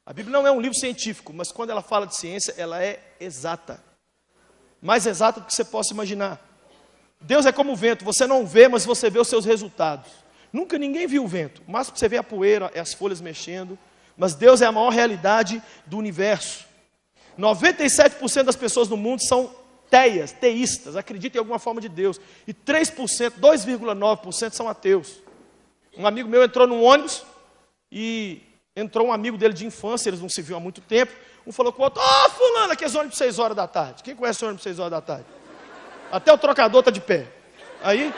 A Bíblia não é um livro científico, mas quando ela fala de ciência, ela é exata. Mais exata do que você possa imaginar. Deus é como o vento, você não vê, mas você vê os seus resultados. Nunca ninguém viu o vento, mas você vê a poeira, as folhas mexendo, mas Deus é a maior realidade do universo. 97% das pessoas no mundo são teístas, acreditam em alguma forma de Deus, e 3%, 2,9% são ateus. Um amigo meu entrou num ônibus, e entrou um amigo dele de infância, eles não se viam há muito tempo, um falou com o outro, fulano, aqui é ônibus 6 horas da tarde. Quem conhece o ônibus 6 horas da tarde? Até o trocador está de pé. Aí,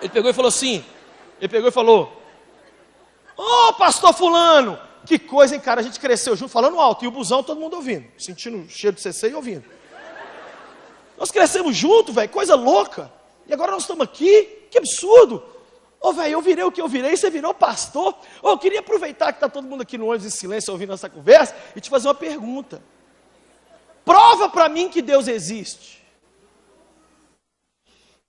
ele pegou e falou, pastor fulano, que coisa, hein, cara, a gente cresceu junto, falando alto, e o busão todo mundo ouvindo, sentindo o cheiro de CC e ouvindo. Nós crescemos juntos, velho, coisa louca, e agora nós estamos aqui, que absurdo. Velho, eu virei o que eu virei, você virou pastor. Eu queria aproveitar que está todo mundo aqui no ônibus em silêncio ouvindo essa conversa e te fazer uma pergunta. Prova para mim que Deus existe.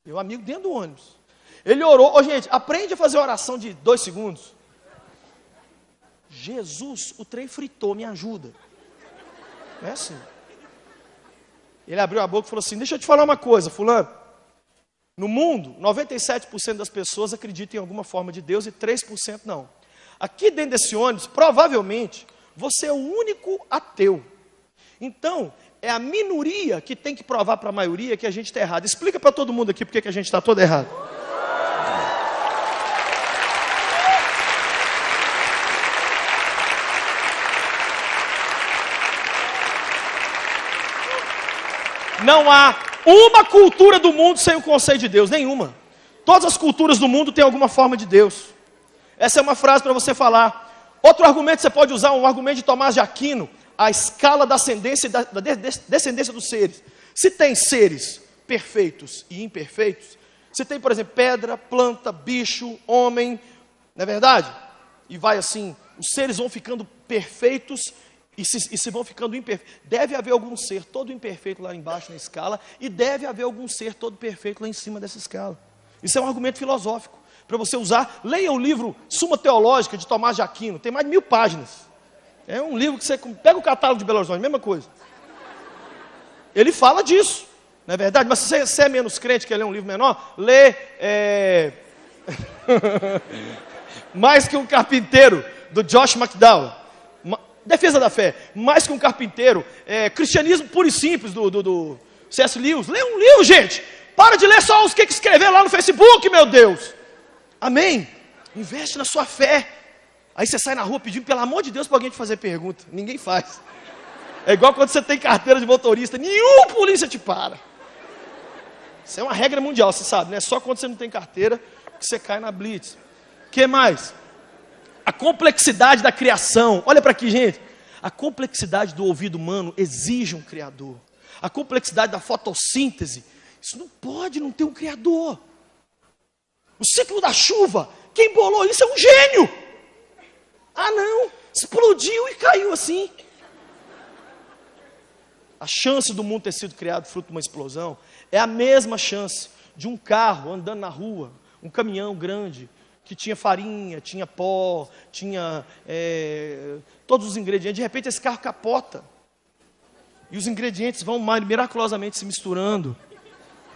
Meu amigo dentro do ônibus. Ele orou. Gente, aprende a fazer oração de 2 segundos. Jesus, o trem fritou, me ajuda. Não é assim. Ele abriu a boca e falou assim, deixa eu te falar uma coisa, fulano. No mundo, 97% das pessoas acreditam em alguma forma de Deus e 3% não. Aqui dentro desse ônibus, provavelmente, você é o único ateu. Então, é a minoria que tem que provar para a maioria que a gente está errado. Explica para todo mundo aqui por que a gente está todo errado. Não há uma cultura do mundo sem o conceito de Deus, nenhuma. Todas as culturas do mundo têm alguma forma de Deus. Essa é uma frase para você falar. Outro argumento você pode usar, um argumento de Tomás de Aquino, a escala da ascendência e da descendência dos seres. Se tem seres perfeitos e imperfeitos, se tem, por exemplo, pedra, planta, bicho, homem, não é verdade? E vai assim, os seres vão ficando perfeitos e se vão ficando imperfeitos. Deve haver algum ser todo imperfeito lá embaixo na escala, e deve haver algum ser todo perfeito lá em cima dessa escala. Isso é um argumento filosófico, para você usar. Leia o livro Suma Teológica, de Tomás de Aquino, tem mais de 1000 páginas. É um livro que você pega o catálogo de Belo Horizonte, mesma coisa. Ele fala disso, não é verdade? Mas se você é menos crente, quer ler um livro menor, lê Mais que um Carpinteiro, do Josh McDowell. Defesa da Fé, Mais que um Carpinteiro, Cristianismo Puro e Simples, do C.S. Lewis. Lê um livro, gente. Para de ler só os que escrever lá no Facebook, meu Deus. Amém? Investe na sua fé. Aí você sai na rua pedindo, pelo amor de Deus, para alguém te fazer pergunta. Ninguém faz. É igual quando você tem carteira de motorista, nenhum polícia te para. Isso é uma regra mundial, você sabe, né? Só quando você não tem carteira que você cai na blitz. O que mais? A complexidade da criação. Olha para aqui, gente. A complexidade do ouvido humano exige um criador. A complexidade da fotossíntese. Isso não pode não ter um criador. O ciclo da chuva. Quem bolou isso é um gênio. Ah, não. Explodiu e caiu assim. A chance do mundo ter sido criado fruto de uma explosão é a mesma chance de um carro andando na rua, um caminhão grande, que tinha farinha, tinha pó, tinha todos os ingredientes. De repente esse carro capota. E os ingredientes vão miraculosamente se misturando.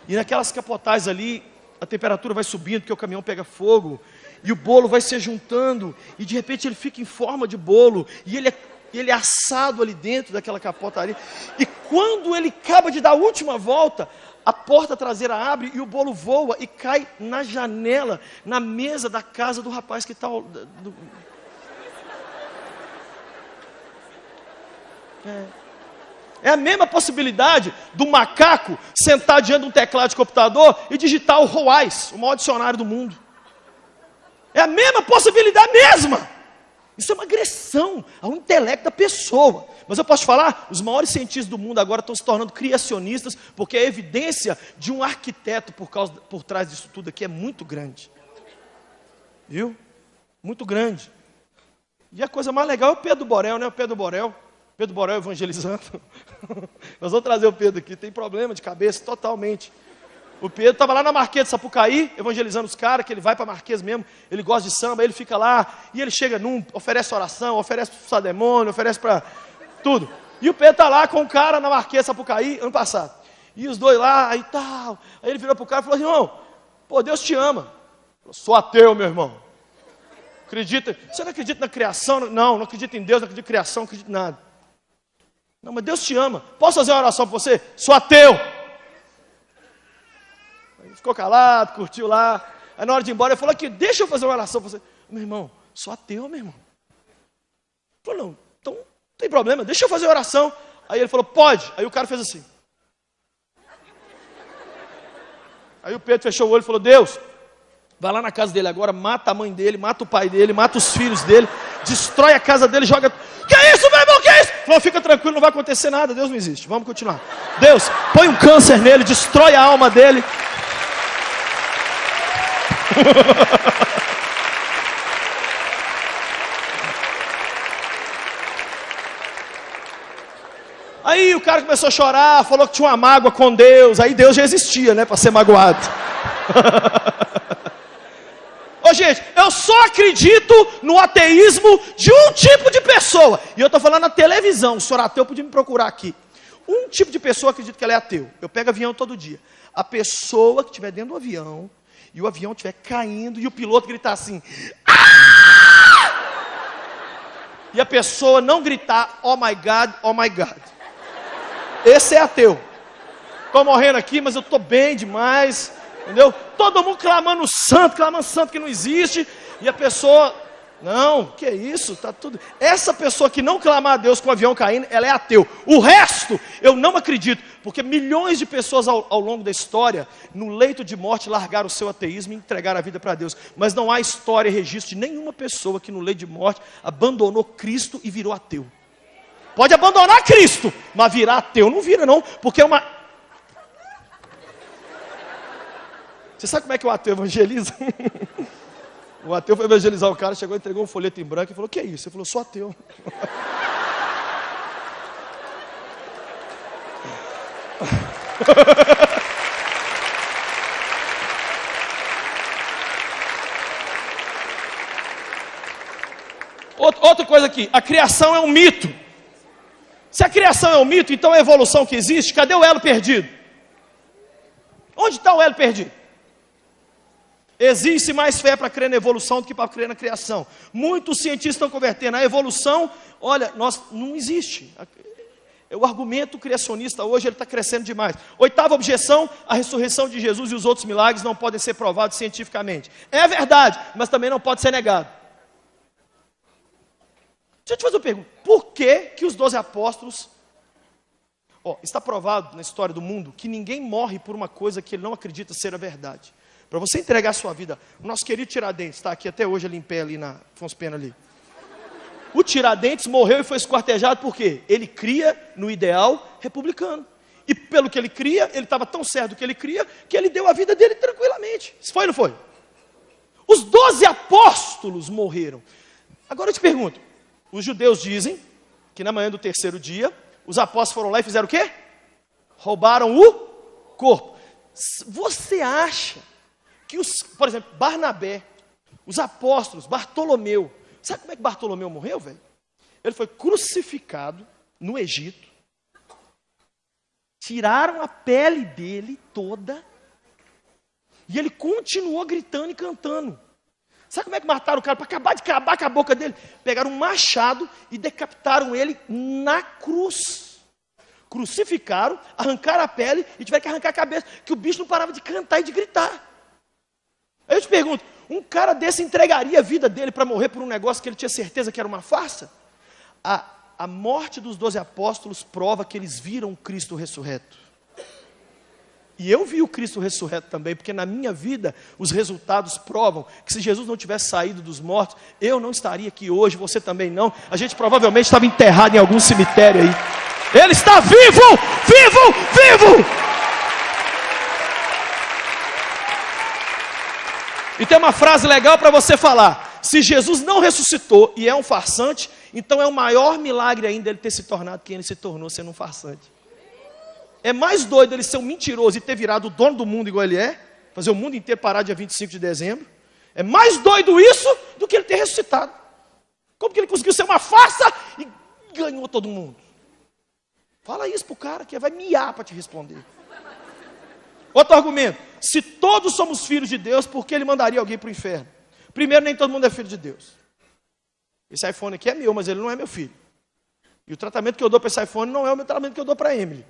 E naquelas capotagens ali, a temperatura vai subindo, porque o caminhão pega fogo. E o bolo vai se juntando. E de repente ele fica em forma de bolo. E ele é assado ali dentro daquela capotaria. E quando ele acaba de dar a última volta, a porta traseira abre e o bolo voa e cai na janela, na mesa da casa do rapaz que está... É a mesma possibilidade do macaco sentar diante de um teclado de computador e digitar o ROAS, o maior dicionário do mundo. É a mesma possibilidade mesma. Isso é uma agressão ao intelecto da pessoa. Mas eu posso te falar, os maiores cientistas do mundo agora estão se tornando criacionistas, porque a evidência de um arquiteto por trás disso tudo aqui é muito grande. Viu? Muito grande. E a coisa mais legal é o Pedro Borel, né? O Pedro Borel evangelizando. Nós vamos trazer o Pedro aqui, tem problema de cabeça totalmente. O Pedro estava lá na Marquês de Sapucaí, evangelizando os caras, que ele vai para a Marquês mesmo, ele gosta de samba, ele fica lá, e ele chega oferece oração, oferece para o Sademônio, oferece para tudo. E o Pedro está lá com o cara na Marquês de Sapucaí, ano passado. E os dois lá, e tal. Aí ele virou para o cara e falou assim, irmão, pô, Deus te ama. Eu sou ateu, meu irmão. Acredita? Você não acredita na criação? Não acredito em Deus, não acredito em criação, não acredito em nada. Não, mas Deus te ama. Posso fazer uma oração para você? Sou ateu. Ele ficou calado, curtiu lá. Aí na hora de ir embora, ele falou aqui, deixa eu fazer uma oração para você. Meu irmão, sou ateu, meu irmão. Ele falou, não, então não tem problema, deixa eu fazer a oração. Aí ele falou, pode. Aí o cara fez assim. Aí o Pedro fechou o olho e falou, Deus, vai lá na casa dele agora, mata a mãe dele, mata o pai dele, mata os filhos dele, destrói a casa dele, joga... Que é isso, meu irmão, que é isso? Falou, fica tranquilo, não vai acontecer nada, Deus não existe, vamos continuar. Deus, põe um câncer nele, destrói a alma dele. Aí o cara começou a chorar, falou que tinha uma mágoa com Deus. Aí Deus já existia, né, para ser magoado. Ô gente, eu só acredito no ateísmo de um tipo de pessoa. E eu estou falando na televisão, o senhor ateu podia me procurar aqui. Um tipo de pessoa acredita que ela é ateu. Eu pego avião todo dia. A pessoa que estiver dentro do avião, e o avião estiver caindo, e o piloto gritar assim... Ah! e a pessoa não gritar, oh my God, oh my God. Esse é ateu. Estou morrendo aqui, mas eu estou bem demais, entendeu? Todo mundo clamando santo que não existe, e a pessoa, não, que é isso, tá tudo. Essa pessoa que não clamar a Deus com o avião caindo, ela é ateu. O resto, eu não acredito, porque milhões de pessoas ao longo da história, no leito de morte, largaram o seu ateísmo e entregaram a vida para Deus. Mas não há história e registro de nenhuma pessoa que no leito de morte abandonou Cristo e virou ateu. Pode abandonar Cristo, mas virar ateu não vira não, porque é uma... Você sabe como é que o ateu evangeliza? O ateu foi evangelizar o cara, chegou, entregou um folheto em branco e falou, o que é isso? Ele falou, sou ateu. Outra coisa aqui, a criação é um mito. Se a criação é um mito, então a evolução que existe, cadê o elo perdido? Onde está o elo perdido? Existe mais fé para crer na evolução do que para crer na criação. Muitos cientistas estão convertendo. A evolução, olha, não existe. O argumento criacionista hoje ele está crescendo demais. Oitava objeção, a ressurreição de Jesus e os outros milagres não podem ser provados cientificamente. É verdade, mas também não pode ser negado. Deixa eu te fazer uma pergunta. Por que os 12 apóstolos... está provado na história do mundo que ninguém morre por uma coisa que ele não acredita ser a verdade. Para você entregar a sua vida, o nosso querido Tiradentes está aqui até hoje ali em pé, ali na Afonso Pena ali. O Tiradentes morreu e foi esquartejado por quê? Ele cria no ideal republicano. E pelo que ele cria, ele estava tão certo do que ele cria, que ele deu a vida dele tranquilamente. Foi ou não foi? Os 12 apóstolos morreram. Agora eu te pergunto, os judeus dizem que na manhã do terceiro dia, os apóstolos foram lá e fizeram o quê? Roubaram o corpo. Você acha que por exemplo, Barnabé, os apóstolos, Bartolomeu, sabe como é que Bartolomeu morreu, velho? Ele foi crucificado no Egito, tiraram a pele dele toda, e ele continuou gritando e cantando. Sabe como é que mataram o cara? Para acabar com a boca dele, pegaram um machado e decapitaram ele na cruz. Crucificaram, arrancaram a pele e tiveram que arrancar a cabeça, que o bicho não parava de cantar e de gritar. Aí eu te pergunto, um cara desse entregaria a vida dele para morrer por um negócio que ele tinha certeza que era uma farsa? A morte dos 12 apóstolos prova que eles viram o Cristo ressurreto. E eu vi o Cristo ressurreto também, porque na minha vida os resultados provam que se Jesus não tivesse saído dos mortos, eu não estaria aqui hoje, você também não. A gente provavelmente estava enterrado em algum cemitério aí. Ele está vivo, vivo, vivo! E tem uma frase legal para você falar. Se Jesus não ressuscitou e é um farsante, então é o maior milagre ainda ele ter se tornado quem ele se tornou, sendo um farsante. É mais doido ele ser um mentiroso e ter virado o dono do mundo igual ele é, fazer o mundo inteiro parar dia 25 de dezembro. É mais doido isso do que ele ter ressuscitado. Como que ele conseguiu ser uma farsa e ganhou todo mundo? Fala isso pro cara que vai miar para te responder. Outro argumento. Se todos somos filhos de Deus, por que ele mandaria alguém para o inferno? Primeiro, nem todo mundo é filho de Deus. Esse iPhone aqui é meu, mas ele não é meu filho. E o tratamento que eu dou para esse iPhone não é o meu tratamento que eu dou para a Emily.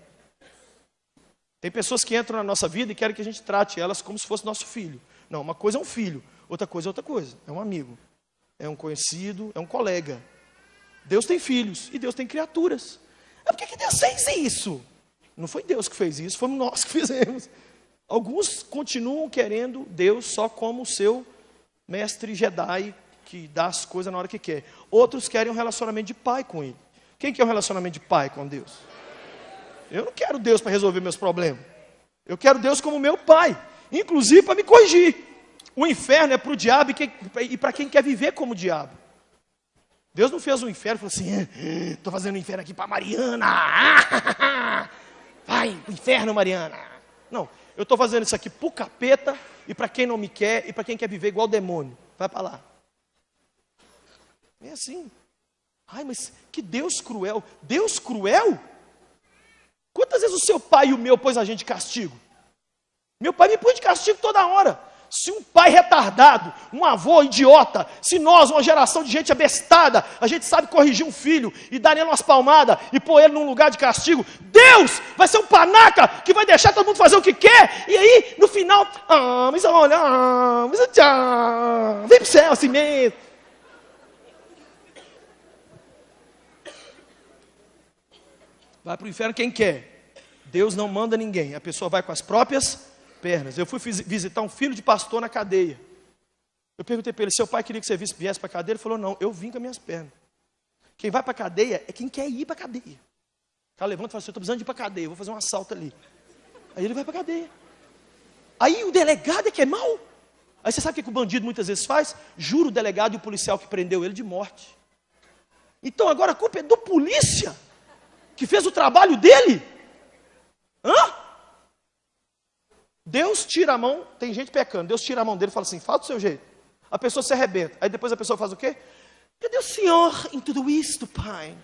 Tem pessoas que entram na nossa vida e querem que a gente trate elas como se fosse nosso filho. Não, uma coisa é um filho, outra coisa é outra coisa. É um amigo, é um conhecido, é um colega. Deus tem filhos e Deus tem criaturas. Por que Deus fez isso? Não foi Deus que fez isso, fomos nós que fizemos. Alguns continuam querendo Deus só como o seu mestre Jedi, que dá as coisas na hora que quer. Outros querem um relacionamento de pai com ele. Quem quer um relacionamento de pai com Deus? Eu não quero Deus para resolver meus problemas. Eu quero Deus como meu pai, inclusive para me corrigir. O inferno é para o diabo e para quem quer viver como o diabo. Deus não fez o inferno e falou assim, estou fazendo o inferno aqui para Mariana. Vai pro inferno, Mariana. Não, eu estou fazendo isso aqui para o capeta e para quem não me quer e para quem quer viver igual demônio. Vai para lá. É assim. Ai, mas que Deus cruel. Deus cruel? Quantas vezes o seu pai e o meu pôs a gente de castigo? Meu pai me põe de castigo toda hora. Se um pai retardado, um avô idiota, se nós, uma geração de gente abestada, a gente sabe corrigir um filho e dar nele umas palmadas e pôr ele num lugar de castigo, Deus vai ser um panaca que vai deixar todo mundo fazer o que quer, e aí, no final, mas olha, vem pro céu assim mesmo. Vai pro inferno quem quer. Deus não manda ninguém, a pessoa vai com as próprias pernas. Eu fui visitar um filho de pastor na cadeia. Eu perguntei para ele, seu pai queria que você viesse para a cadeia? Ele falou, não, eu vim com as minhas pernas. Quem vai para a cadeia é quem quer ir para a cadeia. O cara levanta e fala assim, eu estou precisando de ir para a cadeia, vou fazer um assalto ali. Aí ele vai para a cadeia. Aí o delegado é que é mau. Aí você sabe o que o bandido muitas vezes faz? Jura o delegado e o policial que prendeu ele de morte. Então agora a culpa é do polícia, que fez o trabalho dele. Hã? Deus tira a mão, tem gente pecando, Deus tira a mão dele e fala assim, fala do seu jeito. A pessoa se arrebenta, aí depois a pessoa faz o quê? Cadê o senhor em tudo isto, pai?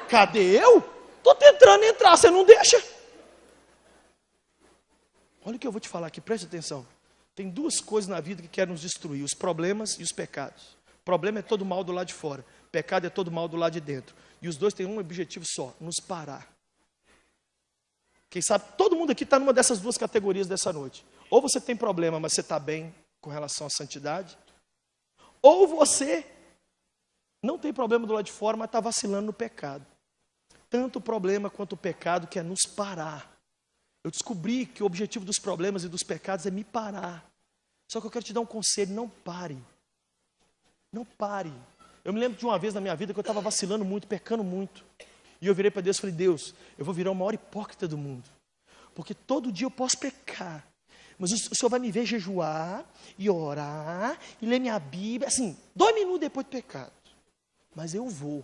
Cadê eu? Estou tentando entrar, você não deixa? Olha o que eu vou te falar aqui, preste atenção. Tem duas coisas na vida que querem nos destruir, os problemas e os pecados. O problema é todo mal do lado de fora, o pecado é todo mal do lado de dentro. E os dois têm um objetivo só, nos parar. Quem sabe, todo mundo aqui está numa dessas duas categorias dessa noite. Ou você tem problema, mas você está bem com relação à santidade. Ou você não tem problema do lado de fora, mas está vacilando no pecado. Tanto o problema quanto o pecado quer nos parar. Eu descobri que o objetivo dos problemas e dos pecados é me parar. Só que eu quero te dar um conselho, não pare. Não pare. Eu me lembro de uma vez na minha vida que eu estava vacilando muito, pecando muito. E eu virei para Deus e falei, Deus, eu vou virar o maior hipócrita do mundo. Porque todo dia eu posso pecar. Mas o Senhor vai me ver jejuar, e orar, e ler minha Bíblia, assim, 2 minutos depois do pecado. Mas eu vou.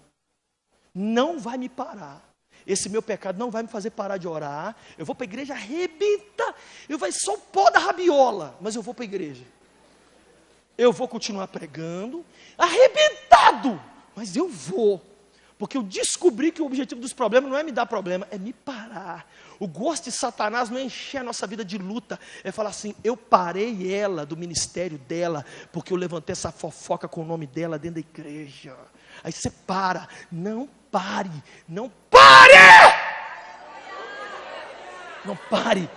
Não vai me parar. Esse meu pecado não vai me fazer parar de orar. Eu vou para a igreja, arrebenta. Eu vai só o pó da rabiola, mas eu vou para a igreja. Eu vou continuar pregando, arrebentado, mas eu vou. Porque eu descobri que o objetivo dos problemas não é me dar problema, é me parar. O gosto de Satanás não é encher a nossa vida de luta, é falar assim, eu parei ela do ministério dela, porque eu levantei essa fofoca com o nome dela dentro da igreja. Aí você para, não pare, não pare! Não pare.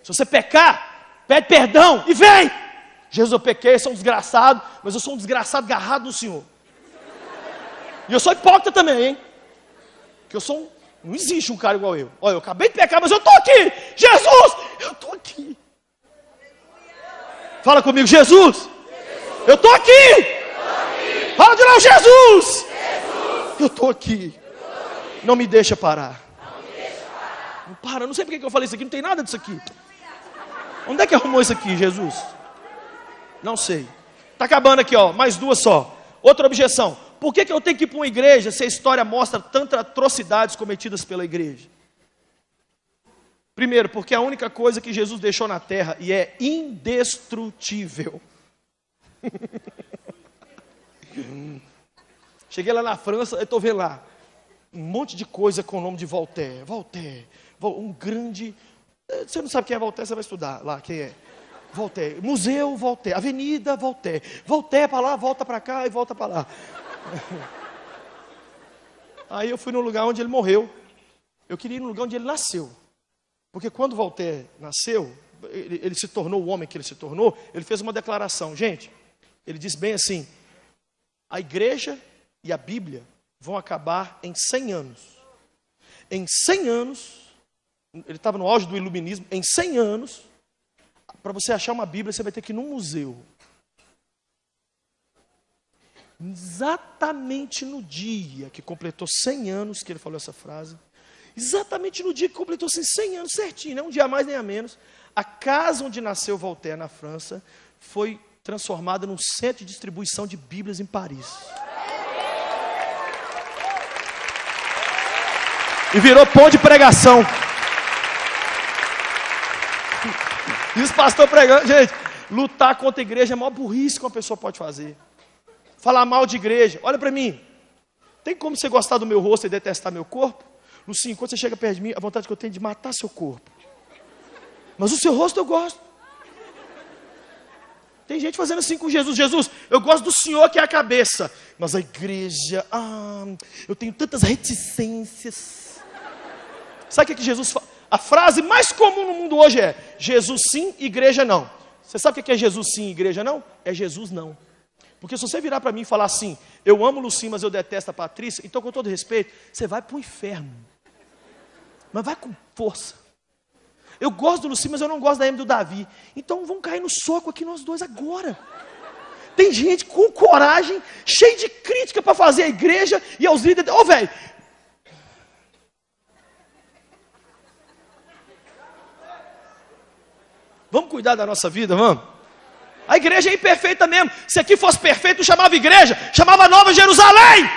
Se você pecar, pede perdão e vem. Jesus, eu pequei, sou um desgraçado, mas eu sou um desgraçado agarrado no Senhor. E eu sou hipócrita também, hein? Porque eu sou não existe um cara igual eu. Olha, eu acabei de pecar, mas eu estou aqui. Jesus, eu estou aqui. Fala comigo, Jesus. Eu estou aqui. Fala de novo, Jesus. Eu estou aqui. Não me deixa parar. Não para, não sei porque que eu falei isso aqui, não tem nada disso aqui. Onde é que arrumou isso aqui, Jesus? Não sei. Está acabando aqui, ó, mais 2 só. Outra objeção. Por que eu tenho que ir para uma igreja se a história mostra tantas atrocidades cometidas pela igreja? Primeiro, porque é a única coisa que Jesus deixou na terra e é indestrutível. Cheguei lá na França, eu estou vendo lá um monte de coisa com o nome de Voltaire. Voltaire, um grande... Você não sabe quem é Voltaire, você vai estudar lá quem é. Voltaire, Museu Voltaire, Avenida Voltaire. Voltaire para lá, volta para cá e volta para lá. Aí eu fui no lugar onde ele morreu. Eu queria ir no lugar onde ele nasceu. Porque quando Voltaire nasceu, ele se tornou o homem que ele se tornou, ele fez uma declaração. Gente, ele disse bem assim, a igreja e a Bíblia vão acabar em 100 anos. Em 100 anos, ele estava no auge do iluminismo, em 100 anos, para você achar uma Bíblia, você vai ter que ir num museu. Exatamente no dia que completou 100 anos que ele falou essa frase, exatamente no dia que completou 100 anos, certinho, não um dia a mais nem a menos, a casa onde nasceu Voltaire na França foi transformada num centro de distribuição de Bíblias em Paris. E virou ponto de pregação. E os pastores pregando, gente, lutar contra a igreja é a maior burrice que uma pessoa pode fazer. Falar mal de igreja, olha para mim. Tem como você gostar do meu rosto e detestar meu corpo? Lucinho, quando você chega perto de mim, a vontade que eu tenho é de matar seu corpo. Mas o seu rosto eu gosto. Tem gente fazendo assim com Jesus. Jesus, eu gosto do Senhor que é a cabeça. Mas a igreja, eu tenho tantas reticências. Sabe o que Jesus fala? A frase mais comum no mundo hoje é: Jesus sim, igreja não. Você sabe o que é Jesus sim, igreja não? É Jesus não. Porque se você virar para mim e falar assim: eu amo o Lucinho, mas eu detesto a Patrícia, então com todo respeito, você vai para o inferno. Mas vai com força. Eu gosto do Lucinho, mas eu não gosto da M do Davi. Então vamos cair no soco aqui nós dois agora. Tem gente com coragem, cheio de crítica para fazer a igreja e aos líderes. Ô, velho. Vamos cuidar da nossa vida, vamos? A igreja é imperfeita mesmo. Se aqui fosse perfeito, não chamava igreja, chamava Nova Jerusalém.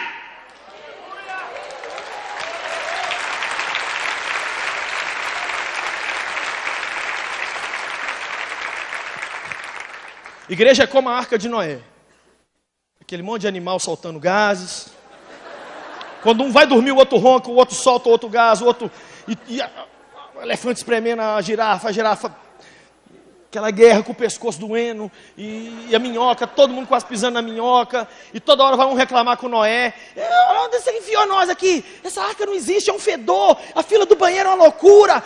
Igreja é como a Arca de Noé. Aquele monte de animal soltando gases. Quando um vai dormir, o outro ronca, o outro solta o outro gás, o outro... o elefante espremendo a girafa, aquela guerra com o pescoço doendo, e a minhoca, todo mundo quase pisando na minhoca, e toda hora vai um reclamar com Noé. Onde você enfiou nós aqui? Essa arca não existe, é um fedor, a fila do banheiro é uma loucura.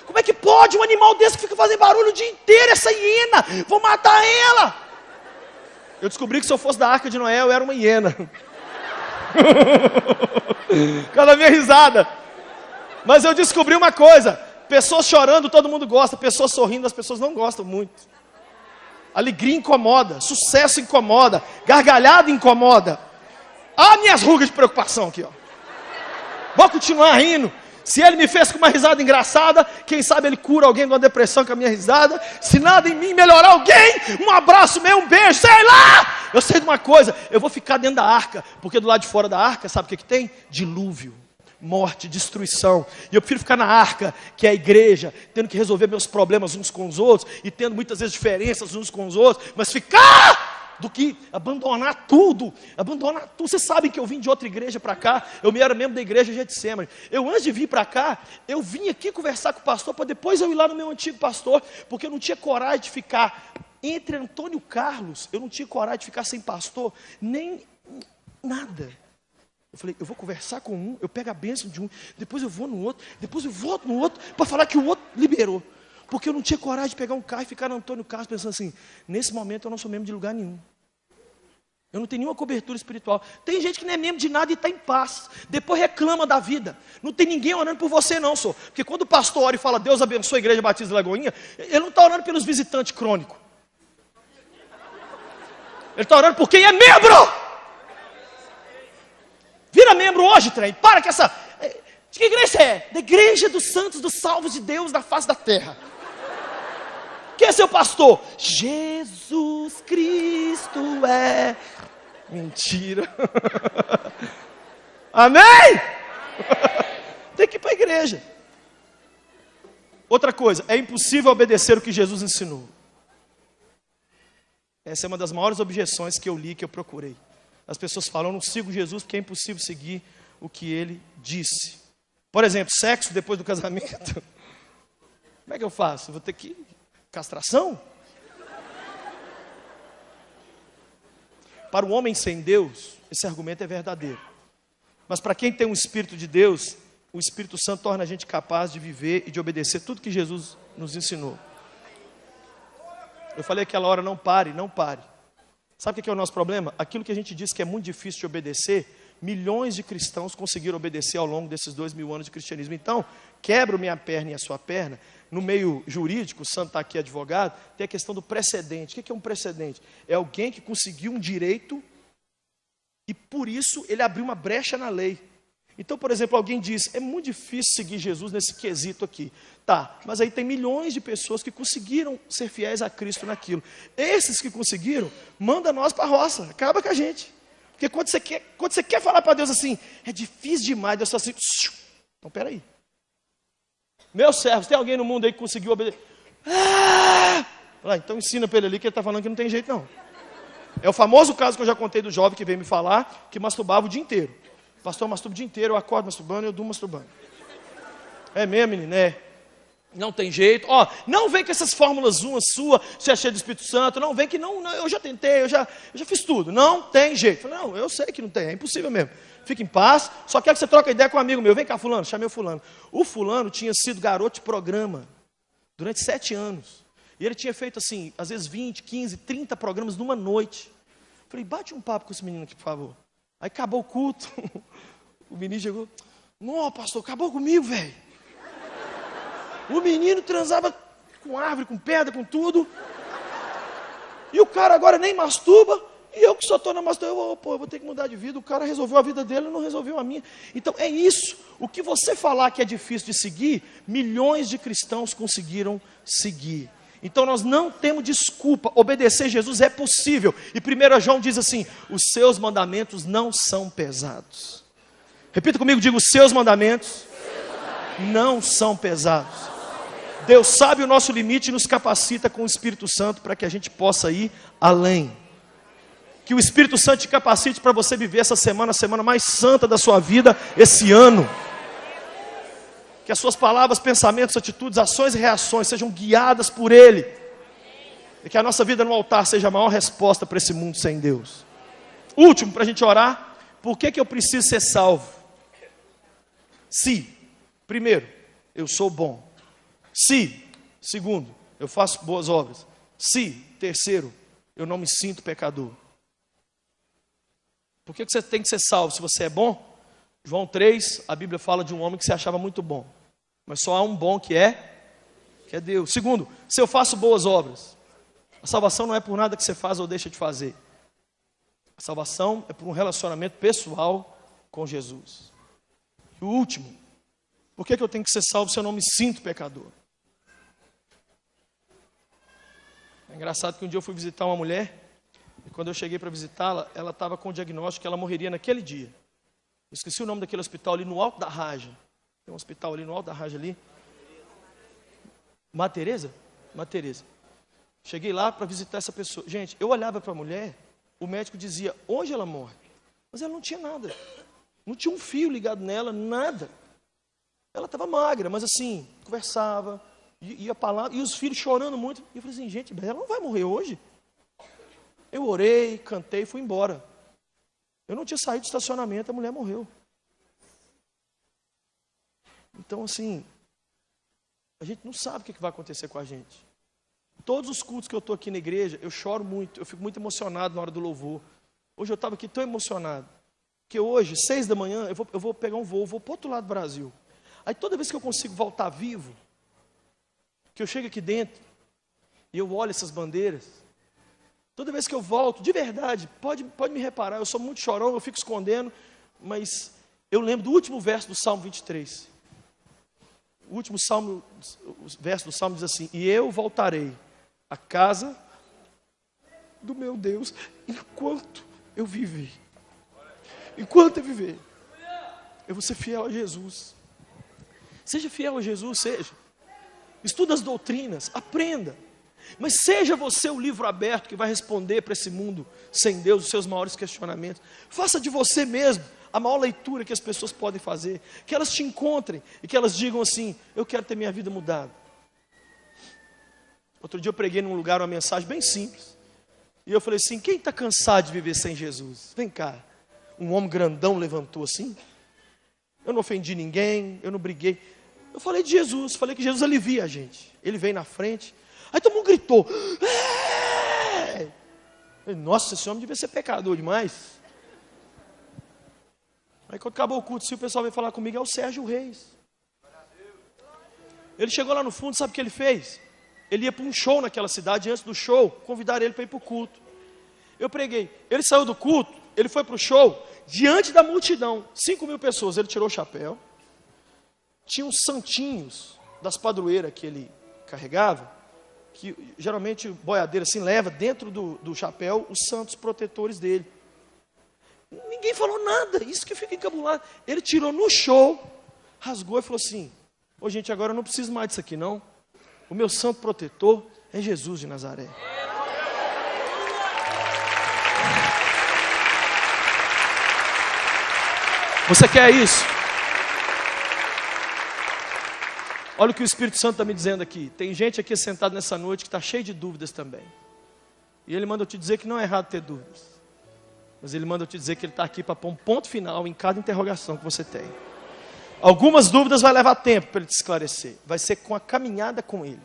Como é que pode um animal desse que fica fazendo barulho o dia inteiro, essa hiena? Vou matar ela. Eu descobri que se eu fosse da arca de Noé, eu era uma hiena. Cada minha risada. Mas eu descobri uma coisa: pessoas chorando, todo mundo gosta. Pessoas sorrindo, as pessoas não gostam muito. Alegria incomoda, sucesso incomoda, gargalhada incomoda. Minhas rugas de preocupação aqui, ó. Vou continuar rindo. Se ele me fez com uma risada engraçada, quem sabe ele cura alguém de uma depressão com a minha risada. Se nada em mim melhorar alguém, um abraço meu, um beijo, sei lá. Eu sei de uma coisa: eu vou ficar dentro da arca, porque do lado de fora da arca, sabe o que tem? Dilúvio, morte, destruição. E eu prefiro ficar na arca, que é a igreja, tendo que resolver meus problemas uns com os outros, e tendo muitas vezes diferenças uns com os outros, mas ficar do que abandonar tudo. Vocês sabem que eu vim de outra igreja para cá. Eu me era membro da igreja Getsemane. Eu, antes de vir para cá, eu vim aqui conversar com o pastor, para depois eu ir lá no meu antigo pastor, porque eu não tinha coragem de ficar entre Antônio Carlos. Eu não tinha coragem de ficar sem pastor, nem nada. Eu falei: eu vou conversar com um, eu pego a bênção de um, depois eu vou no outro, depois eu volto no outro, para falar que o outro liberou. Porque eu não tinha coragem de pegar um carro e ficar no Antônio Carlos pensando assim: nesse momento eu não sou membro de lugar nenhum. Eu não tenho nenhuma cobertura espiritual. Tem gente que não é membro de nada e está em paz. Depois reclama da vida. Não tem ninguém orando por você não, senhor. Porque quando o pastor ora e fala: Deus abençoe a Igreja Batista de Lagoinha, ele não está orando pelos visitantes crônicos. Ele está orando por quem é membro. Vira membro hoje, trem. Para que essa... De que igreja é? Da Igreja dos Santos, dos Salvos de Deus na face da terra. Quem é seu pastor? Jesus Cristo é... Mentira. Amém? Tem que ir para a igreja. Outra coisa: é impossível obedecer o que Jesus ensinou. Essa é uma das maiores objeções que eu li, que eu procurei. As pessoas falam: eu não sigo Jesus porque é impossível seguir o que ele disse. Por exemplo, sexo depois do casamento. Como é que eu faço? Vou ter que... castração? Para o homem sem Deus, esse argumento é verdadeiro. Mas para quem tem um Espírito de Deus, o Espírito Santo torna a gente capaz de viver e de obedecer tudo que Jesus nos ensinou. Eu falei aquela hora: não pare, não pare. Sabe o que é o nosso problema? Aquilo que a gente diz que é muito difícil de obedecer, milhões de cristãos conseguiram obedecer ao longo desses 2000 anos de cristianismo. Então, quebra minha perna e a sua perna. No meio jurídico, o Santo está aqui advogado, tem a questão do precedente. O que é um precedente? É alguém que conseguiu um direito e por isso ele abriu uma brecha na lei. Então, por exemplo, alguém diz: é muito difícil seguir Jesus nesse quesito aqui. Tá, mas aí tem milhões de pessoas que conseguiram ser fiéis a Cristo naquilo. Esses que conseguiram, manda nós para a roça, acaba com a gente. Porque quando você quer falar para Deus assim: é difícil demais, Deus fala assim: então peraí. Meus servos, tem alguém no mundo aí que conseguiu obedecer? Então ensina para ele ali que ele está falando que não tem jeito não. É o famoso caso que eu já contei do jovem que veio me falar, que masturbava o dia inteiro. Pastor, eu masturbo o dia inteiro, eu acordo masturbando, eu durmo masturbando. É mesmo, menino? É. Não tem jeito. Ó, não vem com essas fórmulas sua, você é cheio do Espírito Santo. Não vem que não, eu já tentei, eu já fiz tudo. Não tem jeito. Falei, não, eu sei que não tem, é impossível mesmo. Fica em paz, só quero que você troque ideia com um amigo meu. Vem cá, fulano, chamei o fulano. O fulano tinha sido garoto de programa durante 7 anos. E ele tinha feito assim, às vezes 20, 15, 30 programas numa noite. Falei, bate um papo com esse menino aqui, por favor. Aí acabou o culto. O menino chegou, não, pastor, acabou comigo, velho. O menino transava com árvore, com pedra, com tudo. E o cara agora nem masturba. E eu que só estou na masturbação, eu vou ter que mudar de vida. O cara resolveu a vida dele, não resolveu a minha. Então é isso. O que você falar que é difícil de seguir, milhões de cristãos conseguiram seguir. Então nós não temos desculpa. Obedecer Jesus é possível. E 1 João diz assim, os seus mandamentos não são pesados. Repita comigo, diga, os seus mandamentos não são pesados. Deus sabe o nosso limite e nos capacita com o Espírito Santo para que a gente possa ir além. Que o Espírito Santo te capacite para você viver essa semana, a semana mais santa da sua vida, esse ano. Que as suas palavras, pensamentos, atitudes, ações e reações sejam guiadas por Ele. E que a nossa vida no altar seja a maior resposta para esse mundo sem Deus. Último, para a gente orar, por que eu preciso ser salvo? Se, primeiro, eu sou bom. Se, segundo, eu faço boas obras. Se, terceiro, eu não me sinto pecador. Por que você tem que ser salvo se você é bom? João 3, a Bíblia fala de um homem que se achava muito bom. Mas só há um bom que é Deus. Segundo, se eu faço boas obras. A salvação não é por nada que você faz ou deixa de fazer. A salvação é por um relacionamento pessoal com Jesus. E o último, por que eu tenho que ser salvo se eu não me sinto pecador? É engraçado que um dia eu fui visitar uma mulher, e quando eu cheguei para visitá-la, ela estava com o diagnóstico que ela morreria naquele dia. Eu esqueci o nome daquele hospital ali no Alto da Raja. Tem um hospital ali no Alto da Raja ali. Madre Teresa? Madre Teresa. Cheguei lá para visitar essa pessoa. Gente, eu olhava para a mulher, o médico dizia, hoje ela morre. Mas ela não tinha nada. Não tinha um fio ligado nela, nada. Ela estava magra, mas assim, conversava, ia para lá, e os filhos chorando muito. E eu falei assim, gente, ela não vai morrer hoje? Eu orei, cantei e fui embora. Eu não tinha saído do estacionamento, a mulher morreu. Então assim, a gente não sabe o que vai acontecer com a gente. Todos os cultos que eu estou aqui na igreja, eu choro muito, eu fico muito emocionado na hora do louvor. Hoje eu estava aqui tão emocionado, que hoje, 6 da manhã, eu vou pegar um voo, vou para o outro lado do Brasil. Aí toda vez que eu consigo voltar vivo, que eu chego aqui dentro, e eu olho essas bandeiras, toda vez que eu volto, de verdade, pode me reparar, eu sou muito chorão, eu fico escondendo, mas eu lembro do último verso do Salmo 23. O último verso do Salmo diz assim, e eu voltarei à casa do meu Deus enquanto eu viver. Enquanto eu viver, eu vou ser fiel a Jesus. Seja fiel a Jesus, seja. Estuda as doutrinas, aprenda. Mas seja você o livro aberto que vai responder para esse mundo sem Deus os seus maiores questionamentos. Faça de você mesmo a maior leitura que as pessoas podem fazer. Que elas te encontrem e que elas digam assim, eu quero ter minha vida mudada. Outro dia eu preguei num lugar uma mensagem bem simples. E eu falei assim, quem está cansado de viver sem Jesus? Vem cá. Um homem grandão levantou assim. Eu não ofendi ninguém, eu não briguei. Eu falei de Jesus, falei que Jesus alivia a gente. Ele veio na frente. Aí todo mundo gritou. Nossa, esse homem devia ser pecador demais. Aí quando acabou o culto, o pessoal veio falar comigo, é o Sérgio Reis. Ele chegou lá no fundo, sabe o que ele fez? Ele ia para um show naquela cidade, e antes do show, convidaram ele para ir para o culto. Eu preguei. Ele saiu do culto, ele foi para o show, diante da multidão, 5.000 pessoas, ele tirou o chapéu. Tinha uns santinhos das padroeiras que ele carregava, que geralmente boiadeiro assim leva dentro do chapéu os santos protetores dele. Ninguém falou nada, isso que fica encabulado. Ele tirou no show, rasgou e falou assim, ô gente, agora eu não preciso mais disso aqui não. O meu santo protetor é Jesus de Nazaré. Você quer isso? Olha o que o Espírito Santo está me dizendo aqui. Tem gente aqui sentada nessa noite que está cheio de dúvidas também. E Ele manda eu te dizer que não é errado ter dúvidas. Mas Ele manda eu te dizer que Ele está aqui para pôr um ponto final em cada interrogação que você tem. Algumas dúvidas vai levar tempo para Ele te esclarecer. Vai ser com a caminhada com Ele.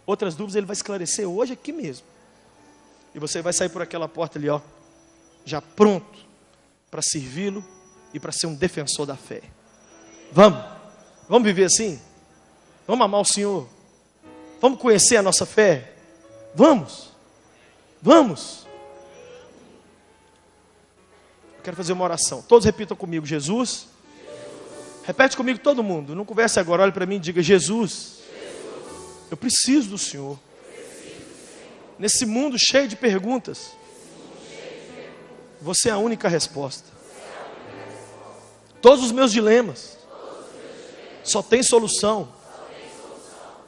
Outras dúvidas Ele vai esclarecer hoje aqui mesmo. E você vai sair por aquela porta ali, ó, já pronto para servi-lo e para ser um defensor da fé. Vamos viver assim? Vamos amar o Senhor? Vamos conhecer a nossa fé? Vamos. Eu quero fazer uma oração. Todos repitam comigo, Jesus. Repete comigo todo mundo. Não converse agora, olhe para mim e diga, Jesus, eu preciso do Senhor. Nesse mundo cheio de perguntas, você é a única resposta. Todos os meus dilemas só tem solução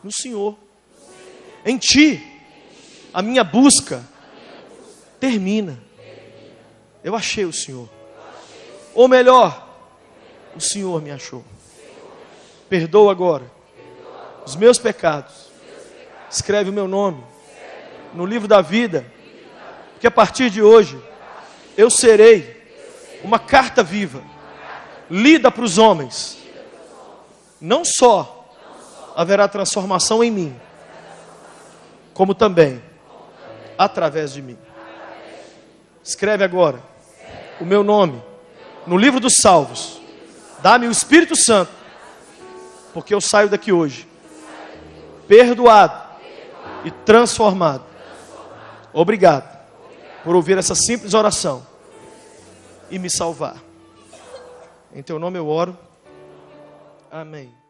no Senhor. Em Ti, a minha busca termina. Eu achei o Senhor. Ou melhor, o Senhor me achou. Perdoa agora os meus pecados. Escreve o meu nome no livro da vida, porque a partir de hoje eu serei uma carta viva, lida para os homens. Não só haverá transformação em mim, como também através de mim. Escreve agora o meu nome no livro dos salvos. Dá-me o Espírito Santo, porque eu saio daqui hoje perdoado e transformado. Obrigado por ouvir essa simples oração e me salvar. Em Teu nome eu oro. Amém.